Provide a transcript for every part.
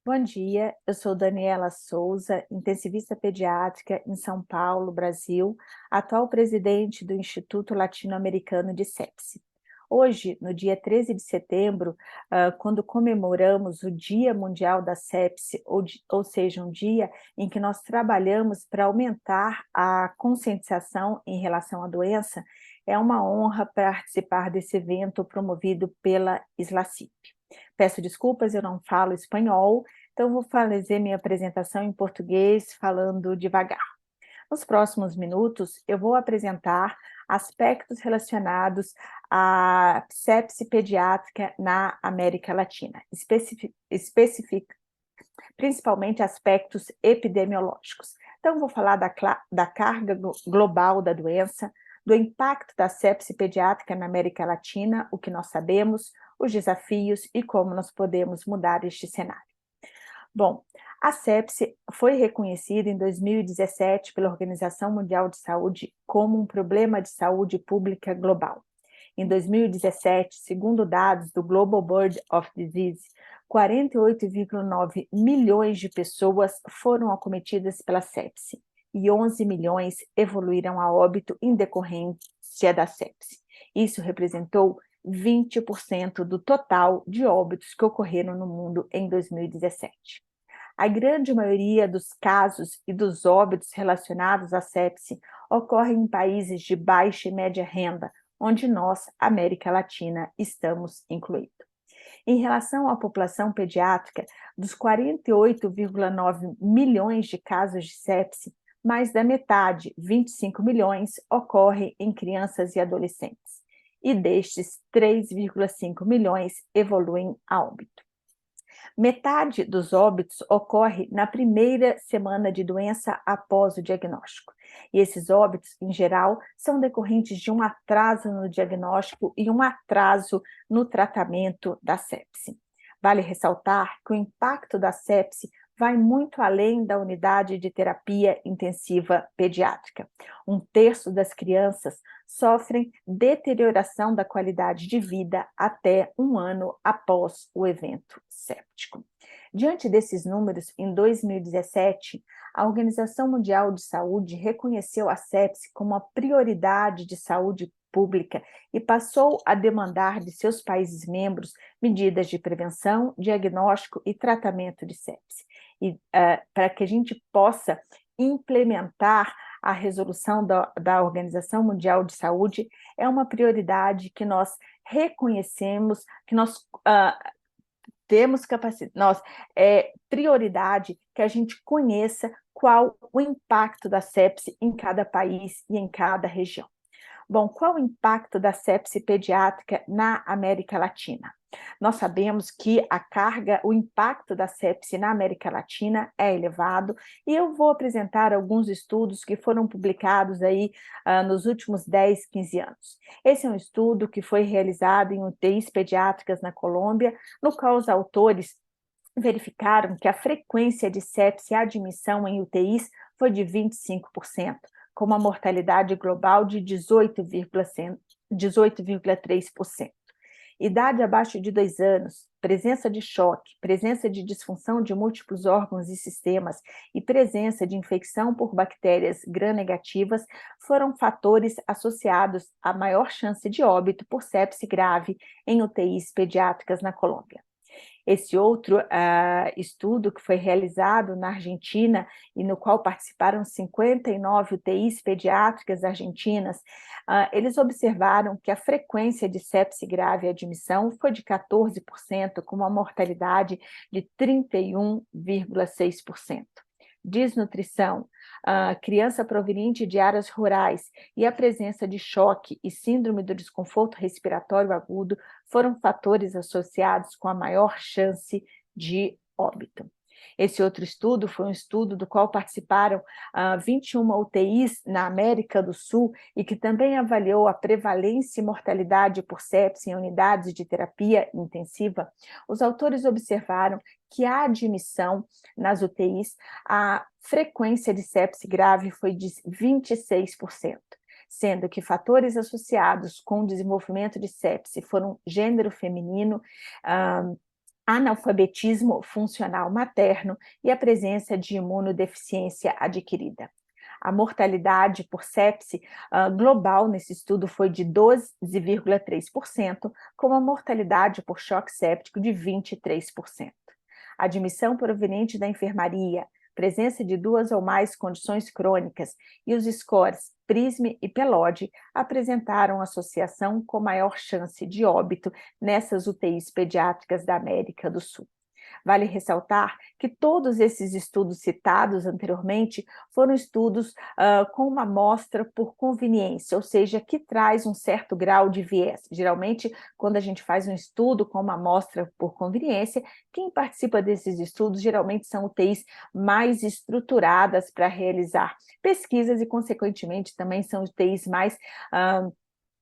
Bom dia, eu sou Daniela Souza, intensivista pediátrica em São Paulo, Brasil, atual presidente do Instituto Latino-Americano de Sepsi. Hoje, no dia 13 de setembro, quando comemoramos o Dia Mundial da Sepsi, ou seja, um dia em que nós trabalhamos para aumentar a conscientização em relação à doença, é uma honra participar desse evento promovido pela SLACIP. Peço desculpas, eu não falo espanhol, então vou fazer minha apresentação em português, falando devagar. Nos próximos minutos, eu vou apresentar aspectos relacionados à sepse pediátrica na América Latina, principalmente aspectos epidemiológicos. Então, vou falar da carga global da doença, do impacto da sepse pediátrica na América Latina, o que nós sabemos, os desafios e como nós podemos mudar este cenário. Bom, a sepse foi reconhecida em 2017 pela Organização Mundial de Saúde como um problema de saúde pública global. Em 2017, segundo dados do Global Burden of Disease, 48,9 milhões de pessoas foram acometidas pela sepse e 11 milhões evoluíram a óbito em decorrência da sepse. Isso representou 20% do total de óbitos que ocorreram no mundo em 2017. A grande maioria dos casos e dos óbitos relacionados à sepse ocorrem em países de baixa e média renda, onde nós, América Latina, estamos incluídos. Em relação à população pediátrica, dos 48,9 milhões de casos de sepse, mais da metade, 25 milhões, ocorre em crianças e adolescentes, e destes, 3,5 milhões evoluem a óbito. Metade dos óbitos ocorre na primeira semana de doença após o diagnóstico. E esses óbitos, em geral, são decorrentes de um atraso no diagnóstico e um atraso no tratamento da sepse. Vale ressaltar que o impacto da sepse vai muito além da unidade de terapia intensiva pediátrica. Um terço das crianças sofrem deterioração da qualidade de vida até um ano após o evento séptico. Diante desses números, em 2017, a Organização Mundial de Saúde reconheceu a sepse como uma prioridade de saúde pública e passou a demandar de seus países membros medidas de prevenção, diagnóstico e tratamento de sepse. E para que a gente possa implementar a resolução da Organização Mundial de Saúde, é uma prioridade que nós reconhecemos, que nós temos capacidade, é prioridade que a gente conheça qual o impacto da sepse em cada país e em cada região. Bom, qual o impacto da sepse pediátrica na América Latina? Nós sabemos que o impacto da sepse na América Latina é elevado, e eu vou apresentar alguns estudos que foram publicados aí nos últimos 10, 15 anos. Esse é um estudo que foi realizado em UTIs pediátricas na Colômbia, no qual os autores verificaram que a frequência de sepse e admissão em UTIs foi de 25%, com uma mortalidade global de 18,3%. Idade abaixo de 2 anos, presença de choque, presença de disfunção de múltiplos órgãos e sistemas e presença de infecção por bactérias gram-negativas foram fatores associados à maior chance de óbito por sepse grave em UTIs pediátricas na Colômbia. Esse outro estudo que foi realizado na Argentina e no qual participaram 59 UTIs pediátricas argentinas, eles observaram que a frequência de sepse grave à admissão foi de 14%, com uma mortalidade de 31,6%. Desnutrição, criança proveniente de áreas rurais e a presença de choque e síndrome do desconforto respiratório agudo foram fatores associados com a maior chance de óbito. Esse outro estudo foi um estudo do qual participaram 21 UTIs na América do Sul e que também avaliou a prevalência e mortalidade por sepse em unidades de terapia intensiva. Os autores observaram que a admissão nas UTIs, a frequência de sepse grave foi de 26%. Sendo que fatores associados com o desenvolvimento de sepse foram gênero feminino, analfabetismo funcional materno e a presença de imunodeficiência adquirida. A mortalidade por sepse global nesse estudo foi de 12,3%, com a mortalidade por choque séptico de 23%. A admissão proveniente da enfermaria, presença de 2 ou mais condições crônicas e os scores PRISM e PELOD apresentaram associação com maior chance de óbito nessas UTIs pediátricas da América do Sul. Vale ressaltar que todos esses estudos citados anteriormente foram estudos com uma amostra por conveniência, ou seja, que traz um certo grau de viés. Geralmente, quando a gente faz um estudo com uma amostra por conveniência, quem participa desses estudos geralmente são UTIs mais estruturadas para realizar pesquisas e, consequentemente, também são UTIs mais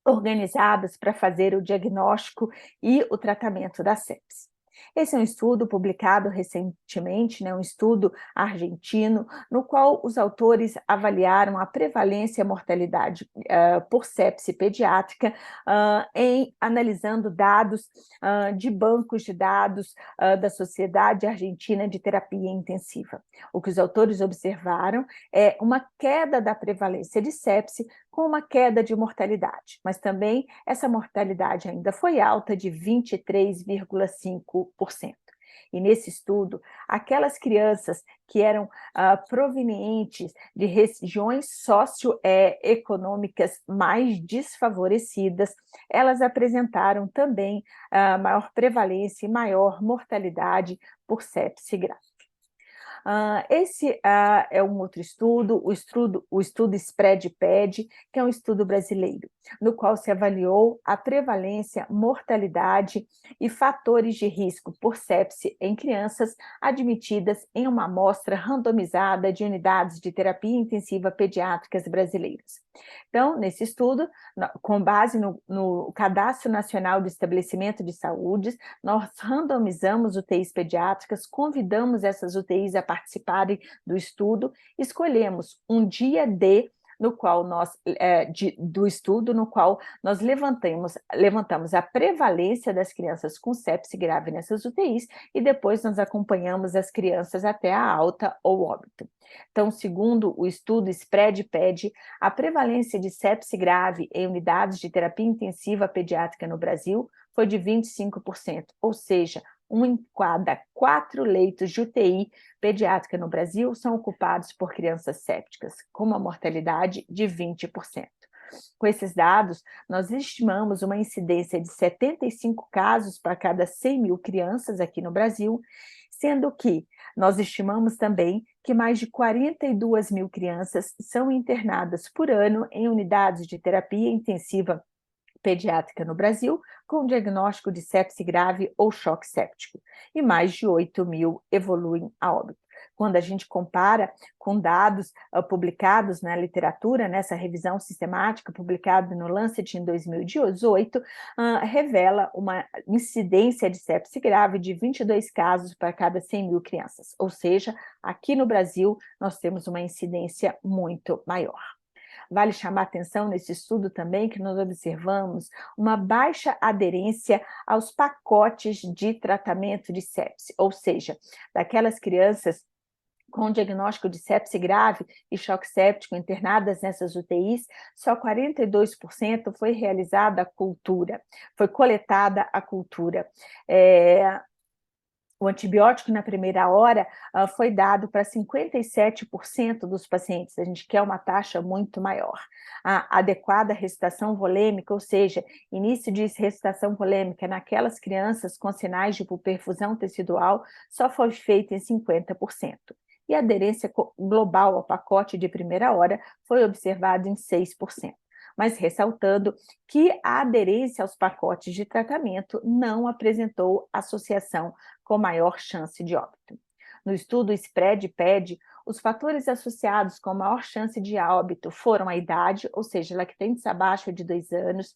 organizadas para fazer o diagnóstico e o tratamento da sepse. Esse é um estudo publicado recentemente, um estudo argentino, no qual os autores avaliaram a prevalência e a mortalidade por sepse pediátrica analisando dados de bancos de dados da Sociedade Argentina de Terapia Intensiva. O que os autores observaram é uma queda da prevalência de sepse com uma queda de mortalidade, mas também essa mortalidade ainda foi alta de 23,5%. E nesse estudo, aquelas crianças que eram provenientes de regiões socioeconômicas mais desfavorecidas, elas apresentaram também maior prevalência e maior mortalidade por sepse grave. Esse é um outro estudo, o estudo SPRED-PED, que é um estudo brasileiro, no qual se avaliou a prevalência, mortalidade e fatores de risco por sepse em crianças admitidas em uma amostra randomizada de unidades de terapia intensiva pediátricas brasileiras. Então, nesse estudo, com base no Cadastro Nacional de Estabelecimento de Saúde, nós randomizamos UTIs pediátricas, convidamos essas UTIs a participarem do estudo, escolhemos um dia no qual do estudo, no qual nós levantamos a prevalência das crianças com sepse grave nessas UTIs e depois nós acompanhamos as crianças até a alta ou óbito. Então, segundo o estudo SPRED-PED, a prevalência de sepse grave em unidades de terapia intensiva pediátrica no Brasil foi de 25%, ou seja, 1 em cada 4 leitos de UTI pediátrica no Brasil são ocupados por crianças sépticas, com uma mortalidade de 20%. Com esses dados, nós estimamos uma incidência de 75 casos para cada 100 mil crianças aqui no Brasil, sendo que nós estimamos também que mais de 42 mil crianças são internadas por ano em unidades de terapia intensiva pediátrica no Brasil, com diagnóstico de sepse grave ou choque séptico, e mais de 8 mil evoluem a óbito. Quando a gente compara com dados publicados na literatura, nessa revisão sistemática publicada no Lancet em 2018, revela uma incidência de sepse grave de 22 casos para cada 100 mil crianças, ou seja, aqui no Brasil nós temos uma incidência muito maior. Vale chamar atenção nesse estudo também que nós observamos uma baixa aderência aos pacotes de tratamento de sepse, ou seja, daquelas crianças com diagnóstico de sepse grave e choque séptico internadas nessas UTIs, só 42% foi realizada a cultura, foi coletada a cultura. O antibiótico na primeira hora foi dado para 57% dos pacientes, a gente quer uma taxa muito maior. A adequada recitação volêmica, ou seja, início de recitação volêmica naquelas crianças com sinais de hipoperfusão tecidual, só foi feita em 50%. E a aderência global ao pacote de primeira hora foi observada em 6%. Mas ressaltando que a aderência aos pacotes de tratamento não apresentou associação com maior chance de óbito. No estudo SPRED-PED, os fatores associados com maior chance de óbito foram a idade, ou seja, lactentes abaixo de 2 anos,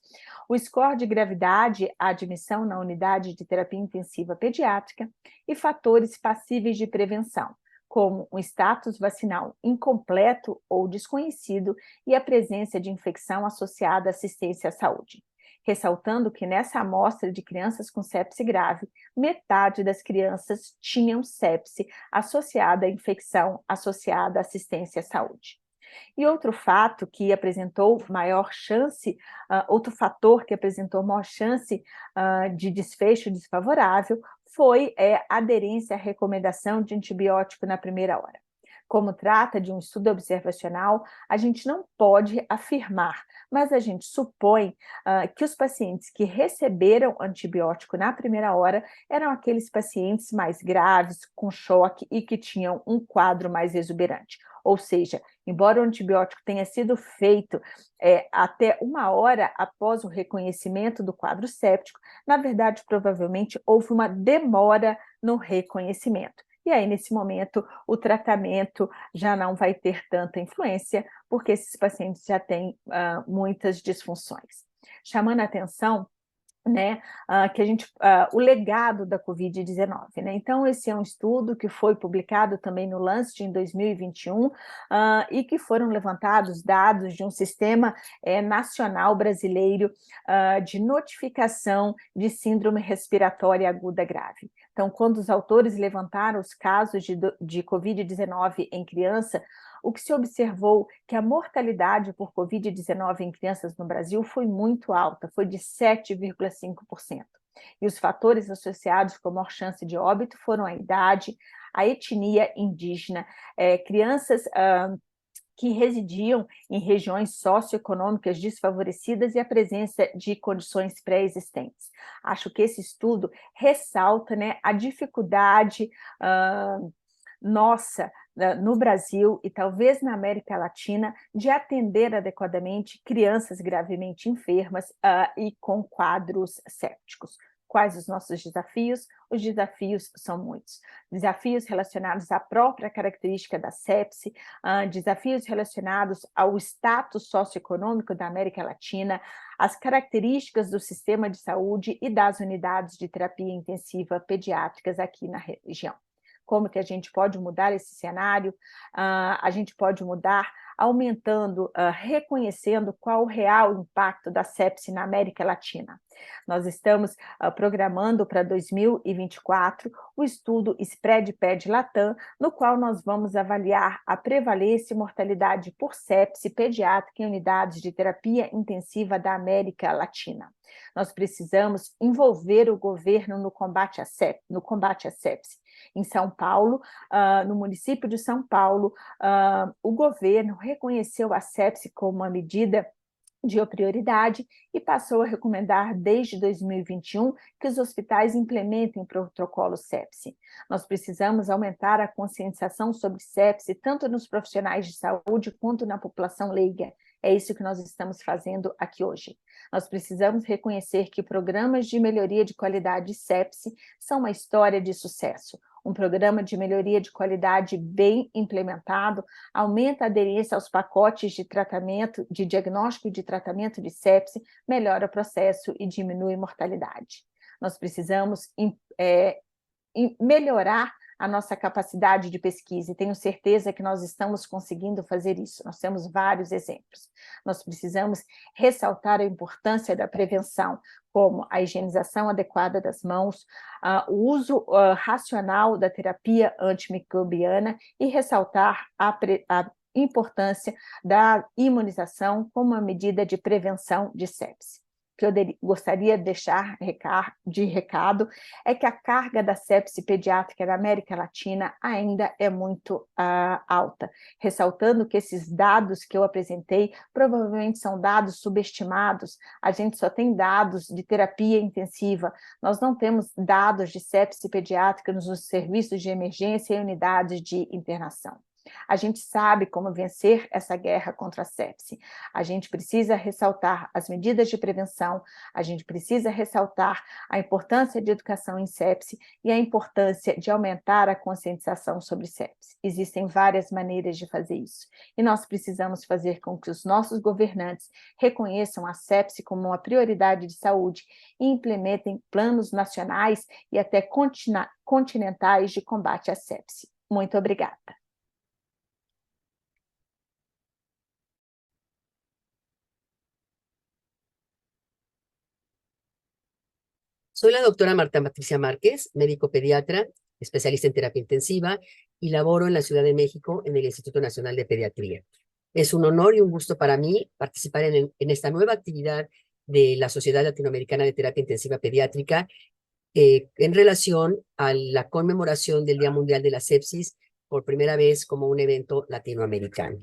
o score de gravidade, a admissão na unidade de terapia intensiva pediátrica e fatores passíveis de prevenção, como um status vacinal incompleto ou desconhecido e a presença de infecção associada à assistência à saúde. ressaltando que nessa amostra de crianças com sepse grave, metade das crianças tinham sepse associada à infecção, associada à assistência à saúde. E outro fato que apresentou maior chance, outro fator que apresentou maior chance de desfecho desfavorável foi a aderência à recomendação de antibiótico na primeira hora. Como trata de um estudo observacional, a gente não pode afirmar, mas a gente supõe que os pacientes que receberam antibiótico na primeira hora eram aqueles pacientes mais graves, com choque e que tinham um quadro mais exuberante. Ou seja, embora o antibiótico tenha sido feito até 1 hora após o reconhecimento do quadro séptico, na verdade, provavelmente houve uma demora no reconhecimento. E aí, nesse momento, o tratamento já não vai ter tanta influência, porque esses pacientes já têm muitas disfunções. Chamando a atenção, né, o legado da Covid-19, né? Então, esse é um estudo que foi publicado também no Lancet em 2021 e que foram levantados dados de um sistema nacional brasileiro de notificação de síndrome respiratória aguda grave. Então, quando os autores levantaram os casos de Covid-19 em criança, o que se observou que a mortalidade por Covid-19 em crianças no Brasil foi muito alta, foi de 7,5%. E os fatores associados com a maior chance de óbito foram a idade, a etnia indígena, crianças que residiam em regiões socioeconômicas desfavorecidas e a presença de condições pré-existentes. Acho que esse estudo ressalta, né, a dificuldade nossa no Brasil e talvez na América Latina de atender adequadamente crianças gravemente enfermas e com quadros sépticos. Quais os nossos desafios? Os desafios são muitos. Desafios relacionados à própria característica da sepse, desafios relacionados ao status socioeconômico da América Latina, as características do sistema de saúde e das unidades de terapia intensiva pediátricas aqui na região. Como que a gente pode mudar esse cenário? A gente pode mudar aumentando, reconhecendo qual o real impacto da sepse na América Latina. Nós estamos programando para 2024 o estudo SPRED-PED-LATAM, no qual nós vamos avaliar a prevalência e mortalidade por sepse pediátrica em unidades de terapia intensiva da América Latina. Nós precisamos envolver o governo no combate à sepse. Em São Paulo, no município de São Paulo, o governo reconheceu a sepse como uma medida de prioridade e passou a recomendar desde 2021 que os hospitais implementem o protocolo sepse. Nós precisamos aumentar a conscientização sobre sepse tanto nos profissionais de saúde quanto na população leiga. É isso que nós estamos fazendo aqui hoje. Nós precisamos reconhecer que programas de melhoria de qualidade de sepse são uma história de sucesso. Um programa de melhoria de qualidade bem implementado aumenta a aderência aos pacotes de tratamento, de diagnóstico e de tratamento de sepse, melhora o processo e diminui a mortalidade. Nós precisamos melhorar a nossa capacidade de pesquisa, e tenho certeza que nós estamos conseguindo fazer isso. Nós temos vários exemplos. Nós precisamos ressaltar a importância da prevenção, como a higienização adequada das mãos, o uso racional da terapia antimicrobiana e ressaltar a importância da imunização como uma medida de prevenção de sepse. Que eu gostaria de deixar de recado é que a carga da sepse pediátrica na América Latina ainda é muito alta, ressaltando que esses dados que eu apresentei provavelmente são dados subestimados. A gente só tem dados de terapia intensiva, nós não temos dados de sepse pediátrica nos serviços de emergência e unidades de internação. A gente sabe como vencer essa guerra contra a sepse. A gente precisa ressaltar as medidas de prevenção, a gente precisa ressaltar a importância de educação em sepse e a importância de aumentar a conscientização sobre sepse. Existem várias maneiras de fazer isso, e nós precisamos fazer com que os nossos governantes reconheçam a sepse como uma prioridade de saúde e implementem planos nacionais e até continentais de combate à sepse. Muito obrigada. Soy la doctora Marta Patricia Márquez, médico pediatra, especialista en terapia intensiva y laboro en la Ciudad de México en el Instituto Nacional de Pediatría. Es un honor y un gusto para mí participar en esta nueva actividad de la Sociedad Latinoamericana de Terapia Intensiva Pediátrica en relación a la conmemoración del Día Mundial de la Sepsis por primera vez como un evento latinoamericano.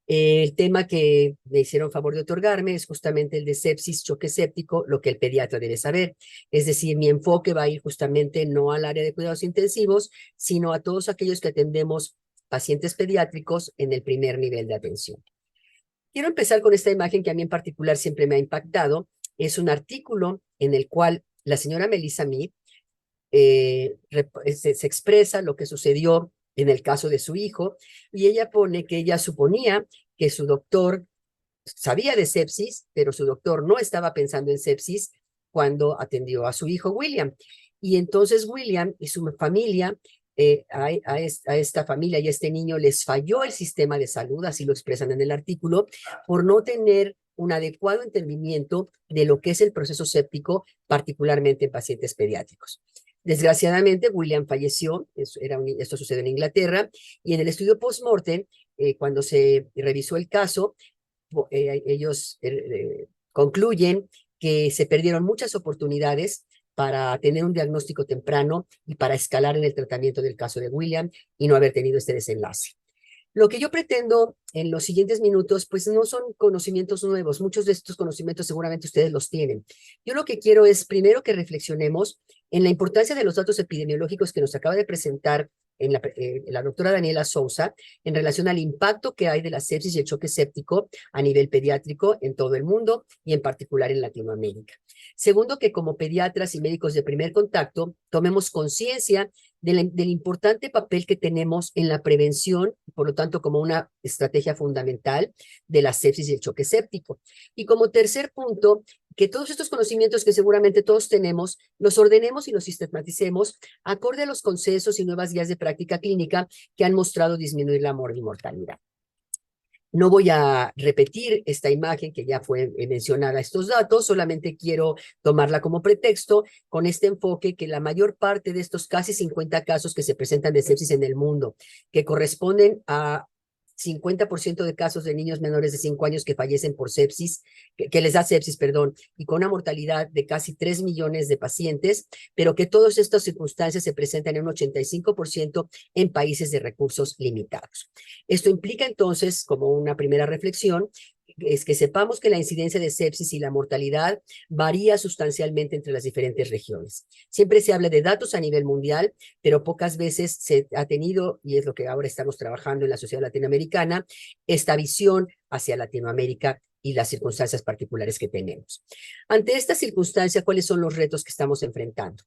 El tema que me hicieron favor de otorgarme es justamente el de sepsis, choque séptico, lo que el pediatra debe saber. Es decir, mi enfoque va a ir justamente no al área de cuidados intensivos, sino a todos aquellos que atendemos pacientes pediátricos en el primer nivel de atención. Quiero empezar con esta imagen que a mí en particular siempre me ha impactado. Es un artículo en el cual la señora Melissa Mead se expresa lo que sucedió en el caso de su hijo, y ella pone que ella suponía que su doctor sabía de sepsis, pero su doctor no estaba pensando en sepsis cuando atendió a su hijo William. Y entonces William y su familia, a esta familia y a este niño les falló el sistema de salud, así lo expresan en el artículo, por no tener un adecuado entendimiento de lo que es el proceso séptico, particularmente en pacientes pediátricos. Desgraciadamente, William falleció, esto sucede en Inglaterra, y en el estudio post-mortem, cuando se revisó el caso, ellos concluyen que se perdieron muchas oportunidades para tener un diagnóstico temprano y para escalar en el tratamiento del caso de William y no haber tenido este desenlace. Lo que yo pretendo en los siguientes minutos, pues no son conocimientos nuevos, muchos de estos conocimientos seguramente ustedes los tienen. Yo lo que quiero es primero que reflexionemos en la importancia de los datos epidemiológicos que nos acaba de presentar la doctora Daniela Sousa en relación al impacto que hay de la sepsis y el choque séptico a nivel pediátrico en todo el mundo y en particular en Latinoamérica. Segundo, que como pediatras y médicos de primer contacto tomemos conciencia del importante papel que tenemos en la prevención, por lo tanto como una estrategia fundamental de la sepsis y el choque séptico. Y como tercer punto, que todos estos conocimientos que seguramente todos tenemos, los ordenemos y los sistematicemos acorde a los consensos y nuevas guías de práctica clínica que han mostrado disminuir la mortalidad. No voy a repetir esta imagen que ya fue mencionada, estos datos, solamente quiero tomarla como pretexto con este enfoque que la mayor parte de estos casi 50 casos que se presentan de sepsis en el mundo, que corresponden a 50% de casos de niños menores de 5 años que fallecen por sepsis, que les da sepsis, perdón, y con una mortalidad de casi 3 millones de pacientes, pero que todas estas circunstancias se presentan en un 85% en países de recursos limitados. Esto implica entonces, como una primera reflexión, es que sepamos que la incidencia de sepsis y la mortalidad varía sustancialmente entre las diferentes regiones. Siempre se habla de datos a nivel mundial, pero pocas veces se ha tenido, y es lo que ahora estamos trabajando en la sociedad latinoamericana, esta visión hacia Latinoamérica y las circunstancias particulares que tenemos. Ante esta circunstancia, ¿cuáles son los retos que estamos enfrentando?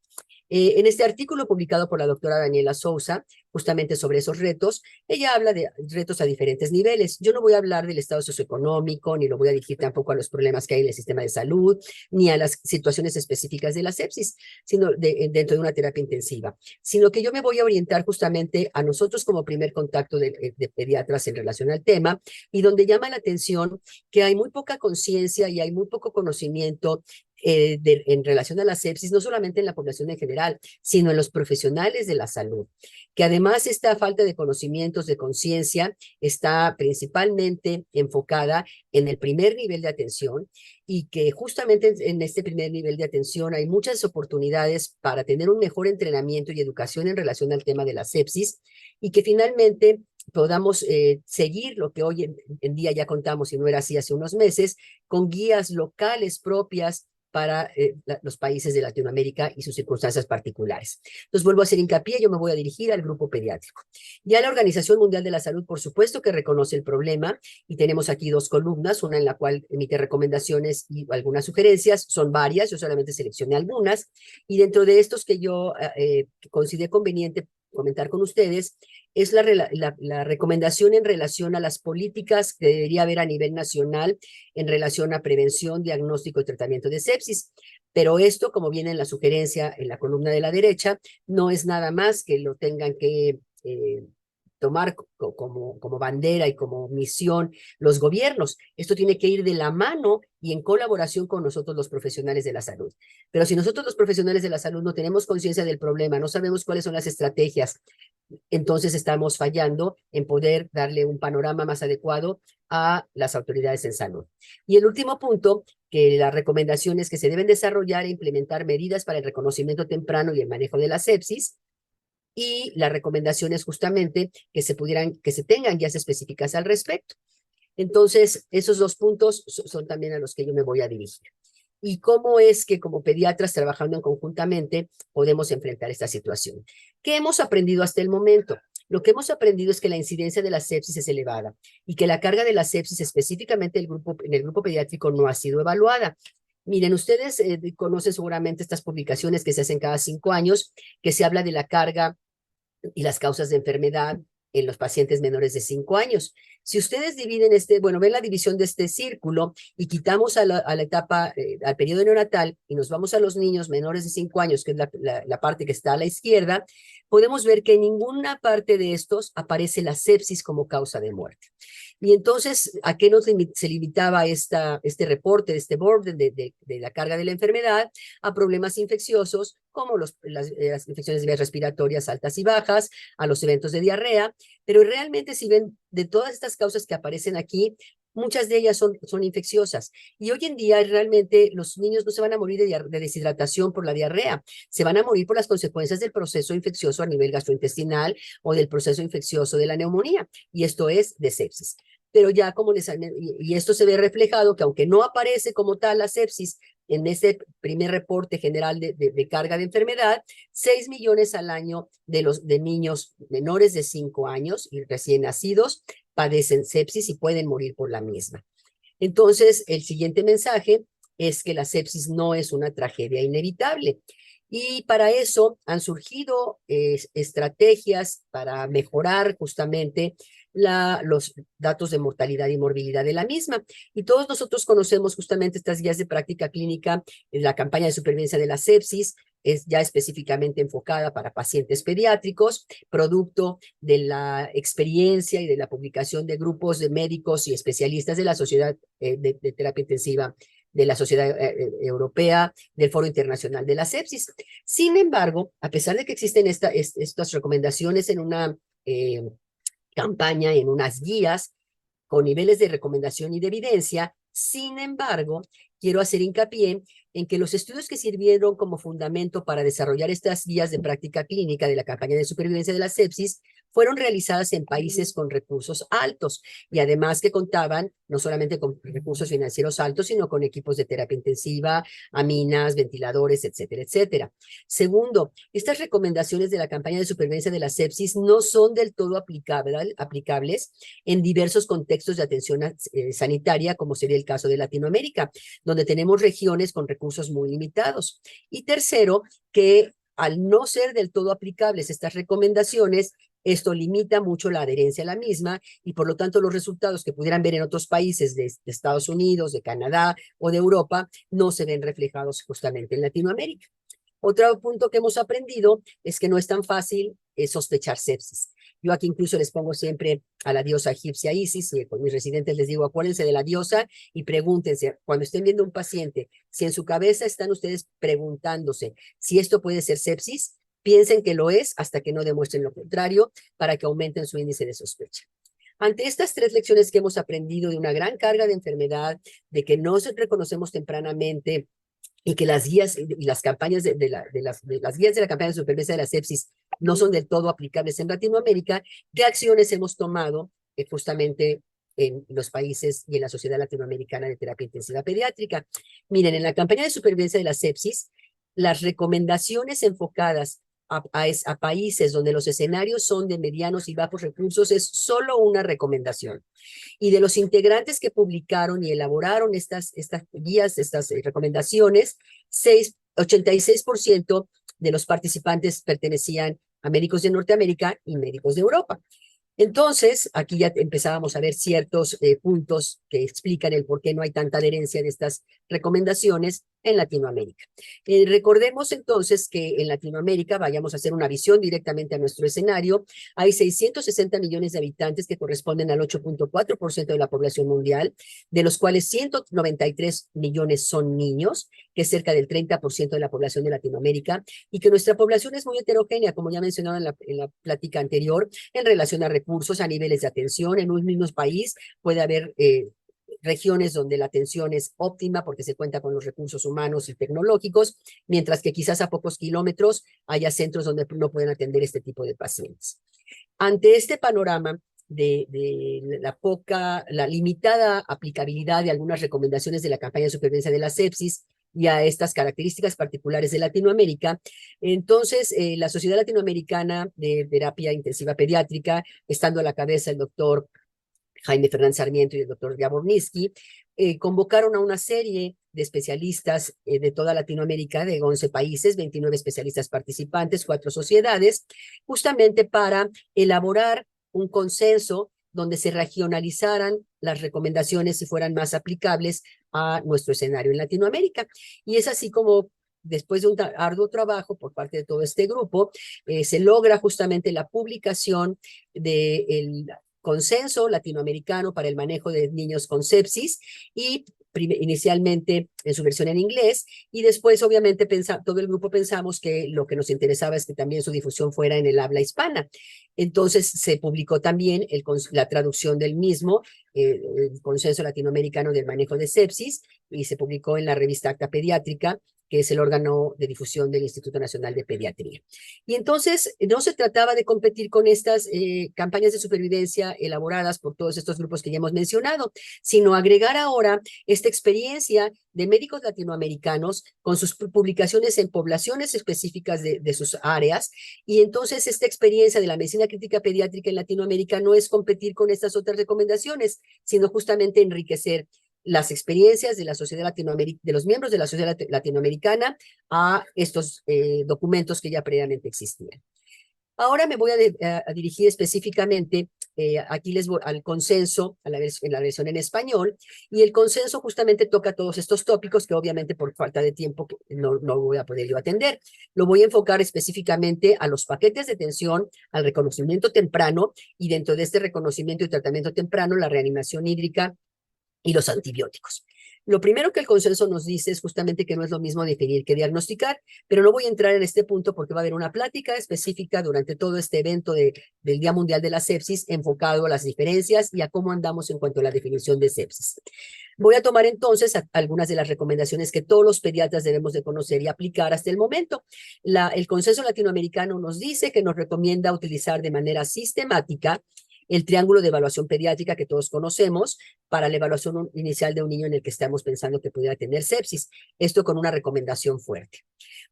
En este artículo publicado por la doctora Daniela Sousa, justamente sobre esos retos, ella habla de retos a diferentes niveles. Yo no voy a hablar del estado socioeconómico, ni lo voy a dirigir tampoco a los problemas que hay en el sistema de salud, ni a las situaciones específicas de la sepsis, sino dentro de una terapia intensiva, sino que yo me voy a orientar justamente a nosotros como primer contacto de pediatras en relación al tema, y donde llama la atención que hay muy poca conciencia y hay muy poco conocimiento en relación a la sepsis, no solamente en la población en general, sino en los profesionales de la salud, que además esta falta de conocimientos, de conciencia, está principalmente enfocada en el primer nivel de atención, y que justamente en este primer nivel de atención hay muchas oportunidades para tener un mejor entrenamiento y educación en relación al tema de la sepsis, y que finalmente podamos seguir lo que hoy en día ya contamos, si no era así hace unos meses, con guías locales propias para los países de Latinoamérica y sus circunstancias particulares. Entonces vuelvo a hacer hincapié, yo me voy a dirigir al grupo pediátrico. Ya la Organización Mundial de la Salud, por supuesto que reconoce el problema, y tenemos aquí dos columnas, una en la cual emite recomendaciones y algunas sugerencias, son varias, yo solamente seleccioné algunas, y dentro de estos que yo consideré conveniente comentar con ustedes, es la recomendación en relación a las políticas que debería haber a nivel nacional en relación a prevención, diagnóstico y tratamiento de sepsis. Pero esto, como viene en la sugerencia en la columna de la derecha, no es nada más que lo tengan que tomar como bandera y como misión los gobiernos. Esto tiene que ir de la mano y en colaboración con nosotros los profesionales de la salud. Pero si nosotros los profesionales de la salud no tenemos conciencia del problema, no sabemos cuáles son las estrategias, entonces estamos fallando en poder darle un panorama más adecuado a las autoridades en salud. Y el último punto, que las recomendaciones que se deben desarrollar e implementar medidas para el reconocimiento temprano y el manejo de la sepsis, y las recomendaciones justamente que se tengan guías específicas al respecto. Entonces, esos dos puntos son también a los que yo me voy a dirigir. ¿Y cómo es que como pediatras trabajando conjuntamente podemos enfrentar esta situación? ¿Qué hemos aprendido hasta el momento? Lo que hemos aprendido es que la incidencia de la sepsis es elevada y que la carga de la sepsis específicamente en el grupo pediátrico no ha sido evaluada. Miren, ustedes conocen seguramente estas publicaciones que se hacen cada 5 años, que se habla de la carga y las causas de enfermedad en los pacientes menores de 5 años. Si ustedes dividen ven la división de este círculo y quitamos a la etapa, al periodo neonatal y nos vamos a los niños menores de 5 años, que es la parte que está a la izquierda, podemos ver que en ninguna parte de estos aparece la sepsis como causa de muerte. Y entonces, ¿a qué se limitaba este reporte, este board de la carga de la enfermedad? A problemas infecciosos como las infecciones de vías respiratorias altas y bajas, a los eventos de diarrea, pero realmente si ven de todas estas causas que aparecen aquí, muchas de ellas son infecciosas. Y hoy en día realmente los niños no se van a morir de deshidratación por la diarrea, se van a morir por las consecuencias del proceso infeccioso a nivel gastrointestinal o del proceso infeccioso de la neumonía, y esto es de sepsis. Pero ya y esto se ve reflejado que aunque no aparece como tal la sepsis en ese primer reporte general de carga de enfermedad, 6 millones al año de niños menores de 5 años y recién nacidos padecen sepsis y pueden morir por la misma. Entonces, el siguiente mensaje es que la sepsis no es una tragedia inevitable. Y para eso han surgido estrategias para mejorar justamente los datos de mortalidad y morbilidad de la misma. Y todos nosotros conocemos justamente estas guías de práctica clínica, la campaña de supervivencia de la sepsis, es ya específicamente enfocada para pacientes pediátricos, producto de la experiencia y de la publicación de grupos de médicos y especialistas de la Sociedad de Terapia Intensiva de la Sociedad Europea, del Foro Internacional de la Sepsis. Sin embargo, a pesar de que existen estas recomendaciones en una campaña, en unas guías, con niveles de recomendación y de evidencia, sin embargo, quiero hacer hincapié en que los estudios que sirvieron como fundamento para desarrollar estas guías de práctica clínica de la campaña de supervivencia de la sepsis fueron realizadas en países con recursos altos y además que contaban no solamente con recursos financieros altos, sino con equipos de terapia intensiva, aminas, ventiladores, etcétera, etcétera. Segundo, estas recomendaciones de la campaña de supervivencia de la sepsis no son del todo aplicables en diversos contextos de atención sanitaria, como sería el caso de Latinoamérica, donde tenemos regiones con recursos muy limitados. Y tercero, que al no ser del todo aplicables estas recomendaciones, esto limita mucho la adherencia a la misma y por lo tanto los resultados que pudieran ver en otros países de Estados Unidos, de Canadá o de Europa no se ven reflejados justamente en Latinoamérica. Otro punto que hemos aprendido es que no es tan fácil sospechar sepsis. Yo aquí incluso les pongo siempre a la diosa egipcia Isis, y con mis residentes les digo, acuérdense de la diosa y pregúntense, cuando estén viendo un paciente, si en su cabeza están ustedes preguntándose si esto puede ser sepsis, piensen que lo es hasta que no demuestren lo contrario para que aumenten su índice de sospecha. Ante estas 3 lecciones que hemos aprendido de una gran carga de enfermedad, de que no reconocemos tempranamente y que las guías y las campañas las guías de la campaña de supervivencia de la sepsis no son del todo aplicables en Latinoamérica, ¿qué acciones hemos tomado justamente en los países y en la Sociedad Latinoamericana de Terapia Intensiva Pediátrica? Miren, en la campaña de supervivencia de la sepsis, las recomendaciones enfocadas a países donde los escenarios son de medianos y bajos recursos es solo una recomendación. Y de los integrantes que publicaron y elaboraron estas guías, estas recomendaciones, 86% de los participantes pertenecían a médicos de Norteamérica y médicos de Europa. Entonces, aquí ya empezábamos a ver ciertos puntos que explican el por qué no hay tanta adherencia de estas recomendaciones en Latinoamérica. Recordemos entonces que en Latinoamérica, vayamos a hacer una visión directamente a nuestro escenario, hay 660 millones de habitantes que corresponden al 8.4% de la población mundial, de los cuales 193 millones son niños, que es cerca del 30% de la población de Latinoamérica, y que nuestra población es muy heterogénea, como ya mencionaba en la plática anterior, en relación a recursos, a niveles de atención. En un mismo país puede haber regiones donde la atención es óptima porque se cuenta con los recursos humanos y tecnológicos, mientras que quizás a pocos kilómetros haya centros donde no pueden atender este tipo de pacientes. Ante este panorama de la limitada aplicabilidad de algunas recomendaciones de la campaña de supervivencia de la sepsis y a estas características particulares de Latinoamérica, entonces la Sociedad Latinoamericana de Terapia Intensiva Pediátrica, estando a la cabeza el doctor Jaime Fernández Sarmiento y el doctor Jawornicki, convocaron a una serie de especialistas de toda Latinoamérica, de 11 países, 29 especialistas participantes, 4 sociedades, justamente para elaborar un consenso donde se regionalizaran las recomendaciones y fueran más aplicables a nuestro escenario en Latinoamérica. Y es así como, después de un arduo trabajo por parte de todo este grupo, se logra justamente la publicación del Consenso Latinoamericano para el Manejo de Niños con Sepsis, y inicialmente en su versión en inglés, y después obviamente todo el grupo pensamos que lo que nos interesaba es que también su difusión fuera en el habla hispana. Entonces se publicó también la traducción del mismo, el Consenso Latinoamericano del Manejo de Sepsis, y se publicó en la revista Acta Pediátrica, que es el órgano de difusión del Instituto Nacional de Pediatría. Y entonces no se trataba de competir con estas campañas de supervivencia elaboradas por todos estos grupos que ya hemos mencionado, sino agregar ahora esta experiencia de médicos latinoamericanos con sus publicaciones en poblaciones específicas de sus áreas. Y entonces esta experiencia de la medicina crítica pediátrica en Latinoamérica no es competir con estas otras recomendaciones, sino justamente enriquecer las experiencias de la sociedad de los miembros de la sociedad latinoamericana a estos documentos que ya previamente existían. Ahora me voy a dirigir específicamente aquí al consenso, en la versión en español, y el consenso justamente toca todos estos tópicos que obviamente por falta de tiempo no voy a poder yo atender. Lo voy a enfocar específicamente a los paquetes de atención, al reconocimiento temprano, y dentro de este reconocimiento y tratamiento temprano, la reanimación hídrica y los antibióticos. Lo primero que el consenso nos dice es justamente que no es lo mismo definir que diagnosticar, pero no voy a entrar en este punto porque va a haber una plática específica durante todo este evento del Día Mundial de la Sepsis enfocado a las diferencias y a cómo andamos en cuanto a la definición de sepsis. Voy a tomar entonces algunas de las recomendaciones que todos los pediatras debemos de conocer y aplicar hasta el momento. El consenso latinoamericano nos dice que nos recomienda utilizar de manera sistemática el triángulo de evaluación pediátrica que todos conocemos para la evaluación inicial de un niño en el que estamos pensando que pudiera tener sepsis. Esto con una recomendación fuerte.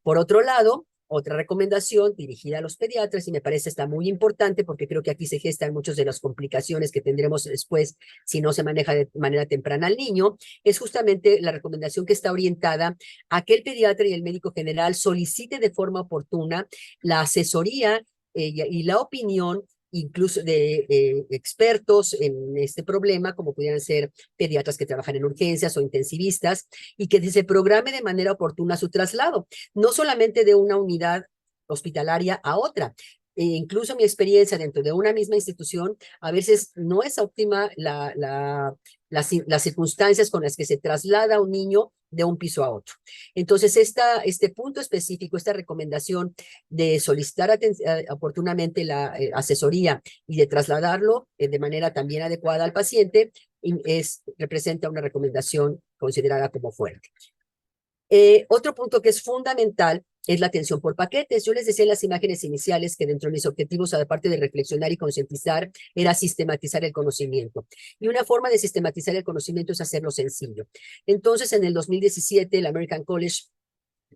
Por otro lado, otra recomendación dirigida a los pediatras, y me parece está muy importante porque creo que aquí se gestan muchas de las complicaciones que tendremos después si no se maneja de manera temprana al niño, es justamente la recomendación que está orientada a que el pediatra y el médico general solicite de forma oportuna la asesoría y la opinión incluso de expertos en este problema, como pudieran ser pediatras que trabajan en urgencias o intensivistas, y que se programe de manera oportuna su traslado, no solamente de una unidad hospitalaria a otra. Incluso mi experiencia dentro de una misma institución, a veces no es óptima las circunstancias con las que se traslada un niño de un piso a otro. Entonces, este punto específico, esta recomendación de solicitar oportunamente la asesoría y de trasladarlo de manera también adecuada al paciente, representa una recomendación considerada como fuerte. Otro punto que es fundamental es la atención por paquetes. Yo les decía en las imágenes iniciales que dentro de mis objetivos, aparte de reflexionar y concientizar, era sistematizar el conocimiento. Y una forma de sistematizar el conocimiento es hacerlo sencillo. Entonces, en el 2017, el American College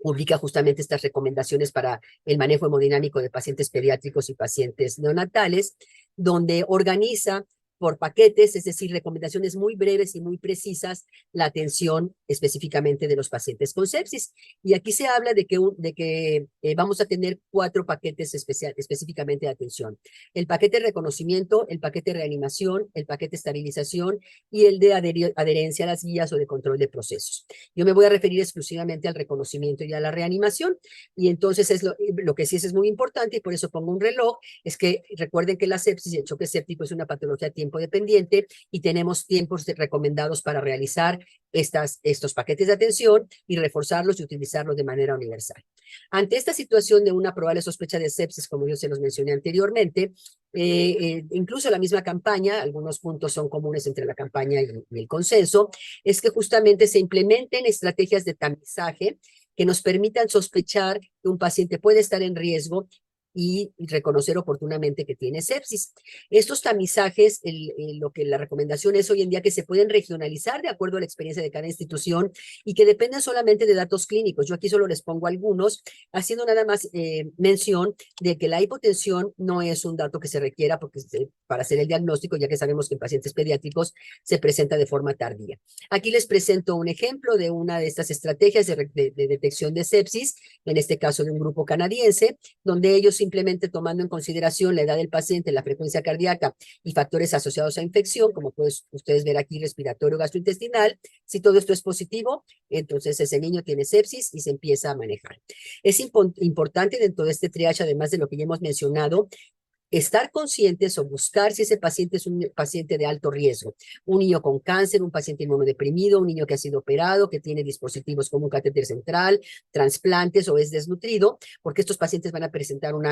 publica justamente estas recomendaciones para el manejo hemodinámico de pacientes pediátricos y pacientes neonatales, donde organiza por paquetes, es decir, recomendaciones muy breves y muy precisas, la atención específicamente de los pacientes con sepsis. Y aquí se habla de que vamos a tener 4 paquetes específicamente de atención. El paquete de reconocimiento, el paquete de reanimación, el paquete de estabilización y el de adherencia a las guías o de control de procesos. Yo me voy a referir exclusivamente al reconocimiento y a la reanimación, y entonces es lo que sí es muy importante, y por eso pongo un reloj, es que recuerden que la sepsis y el choque séptico es una patología tiempo dependiente y tenemos tiempos recomendados para realizar estos paquetes de atención y reforzarlos y utilizarlos de manera universal. Ante esta situación de una probable sospecha de sepsis, como yo se los mencioné anteriormente, incluso la misma campaña, algunos puntos son comunes entre la campaña y el consenso, es que justamente se implementen estrategias de tamizaje que nos permitan sospechar que un paciente puede estar en riesgo y reconocer oportunamente que tiene sepsis. Estos tamizajes, lo que la recomendación es hoy en día que se pueden regionalizar de acuerdo a la experiencia de cada institución y que dependen solamente de datos clínicos. Yo aquí solo les pongo algunos, haciendo nada más mención de que la hipotensión no es un dato que se requiera porque para hacer el diagnóstico, ya que sabemos que en pacientes pediátricos se presenta de forma tardía. Aquí les presento un ejemplo de una de estas estrategias de detección de sepsis, en este caso de un grupo canadiense, donde ellos simplemente tomando en consideración la edad del paciente, la frecuencia cardíaca y factores asociados a infección, como pueden ustedes ver aquí, respiratorio, gastrointestinal, si todo esto es positivo, entonces ese niño tiene sepsis y se empieza a manejar. Es importante dentro de este triage, además de lo que ya hemos mencionado, estar conscientes o buscar si ese paciente es un paciente de alto riesgo, un niño con cáncer, un paciente inmunodeprimido, un niño que ha sido operado, que tiene dispositivos como un catéter central, trasplantes o es desnutrido, porque estos pacientes van a presentar un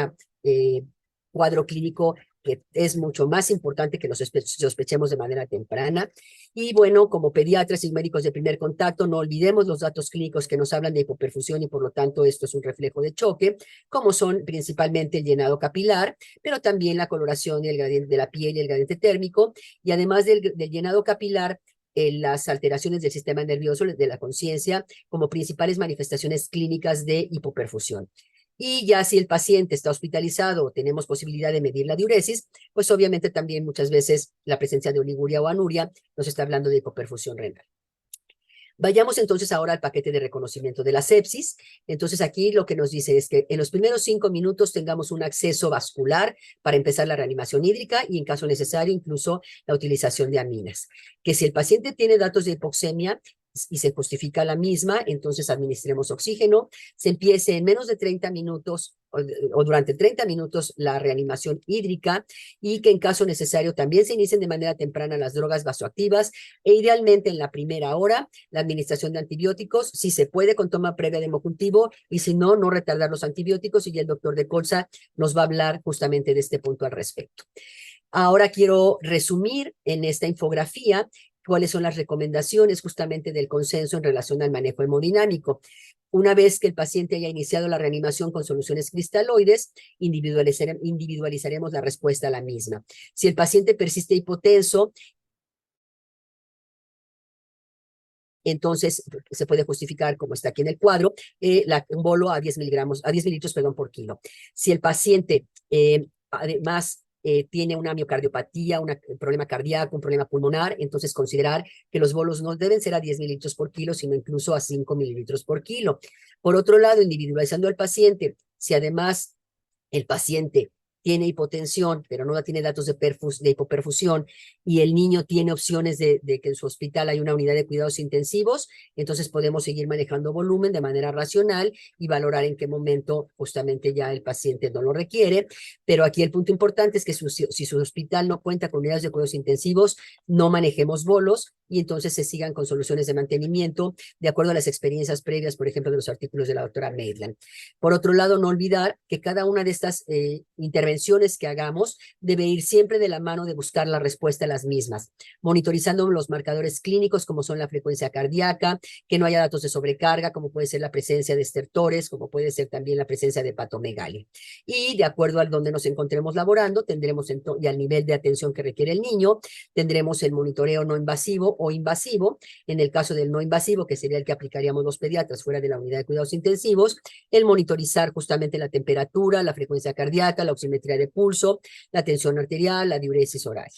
cuadro clínico que es mucho más importante que lo sospechemos de manera temprana. Y bueno, como pediatras y médicos de primer contacto, no olvidemos los datos clínicos que nos hablan de hipoperfusión y por lo tanto esto es un reflejo de choque, como son principalmente el llenado capilar, pero también la coloración y el gradiente de la piel y el gradiente térmico, y además del llenado capilar, las alteraciones del sistema nervioso, de la conciencia, como principales manifestaciones clínicas de hipoperfusión. Y ya si el paciente está hospitalizado o tenemos posibilidad de medir la diuresis, pues obviamente también muchas veces la presencia de oliguria o anuria nos está hablando de hipoperfusión renal. Vayamos entonces ahora al paquete de reconocimiento de la sepsis. Entonces aquí lo que nos dice es que en los primeros 5 minutos tengamos un acceso vascular para empezar la reanimación hídrica y en caso necesario incluso la utilización de aminas. Que si el paciente tiene datos de hipoxemia y se justifica la misma, entonces administremos oxígeno, se empiece en menos de 30 minutos o durante 30 minutos la reanimación hídrica y que en caso necesario también se inicien de manera temprana las drogas vasoactivas e idealmente en la primera hora la administración de antibióticos, si se puede con toma previa de hemocultivo y si no, no retardar los antibióticos y ya el doctor de Colza nos va a hablar justamente de este punto al respecto. Ahora quiero resumir en esta infografía cuáles son las recomendaciones justamente del consenso en relación al manejo hemodinámico. Una vez que el paciente haya iniciado la reanimación con soluciones cristaloides, individualizaremos la respuesta a la misma. Si el paciente persiste hipotenso, entonces se puede justificar, como está aquí en el cuadro, un bolo a 10 mililitros, por kilo. Si el paciente además tiene una miocardiopatía, un problema cardíaco, un problema pulmonar, entonces considerar que los bolos no deben ser a 10 mililitros por kilo, sino incluso a 5 mililitros por kilo. Por otro lado, individualizando al paciente, si además el paciente tiene hipotensión, pero no tiene datos de hipoperfusión, y el niño tiene opciones de que en su hospital hay una unidad de cuidados intensivos, entonces podemos seguir manejando volumen de manera racional y valorar en qué momento justamente ya el paciente no lo requiere. Pero aquí el punto importante es que si su hospital no cuenta con unidades de cuidados intensivos, no manejemos bolos y entonces se sigan con soluciones de mantenimiento de acuerdo a las experiencias previas, por ejemplo, de los artículos de la doctora Maitland. Por otro lado, no olvidar que cada una de estas intervenciones que hagamos debe ir siempre de la mano de buscar la respuesta a las mismas, monitorizando los marcadores clínicos como son la frecuencia cardíaca, que no haya datos de sobrecarga, como puede ser la presencia de estertores, como puede ser también la presencia de hepatomegalia. Y de acuerdo a donde nos encontremos laborando, tendremos y al nivel de atención que requiere el niño, tendremos el monitoreo no invasivo o invasivo. En el caso del no invasivo, que sería el que aplicaríamos los pediatras fuera de la unidad de cuidados intensivos, el monitorizar justamente la temperatura, la frecuencia cardíaca, la oximetría de pulso, la tensión arterial, la diuresis oral.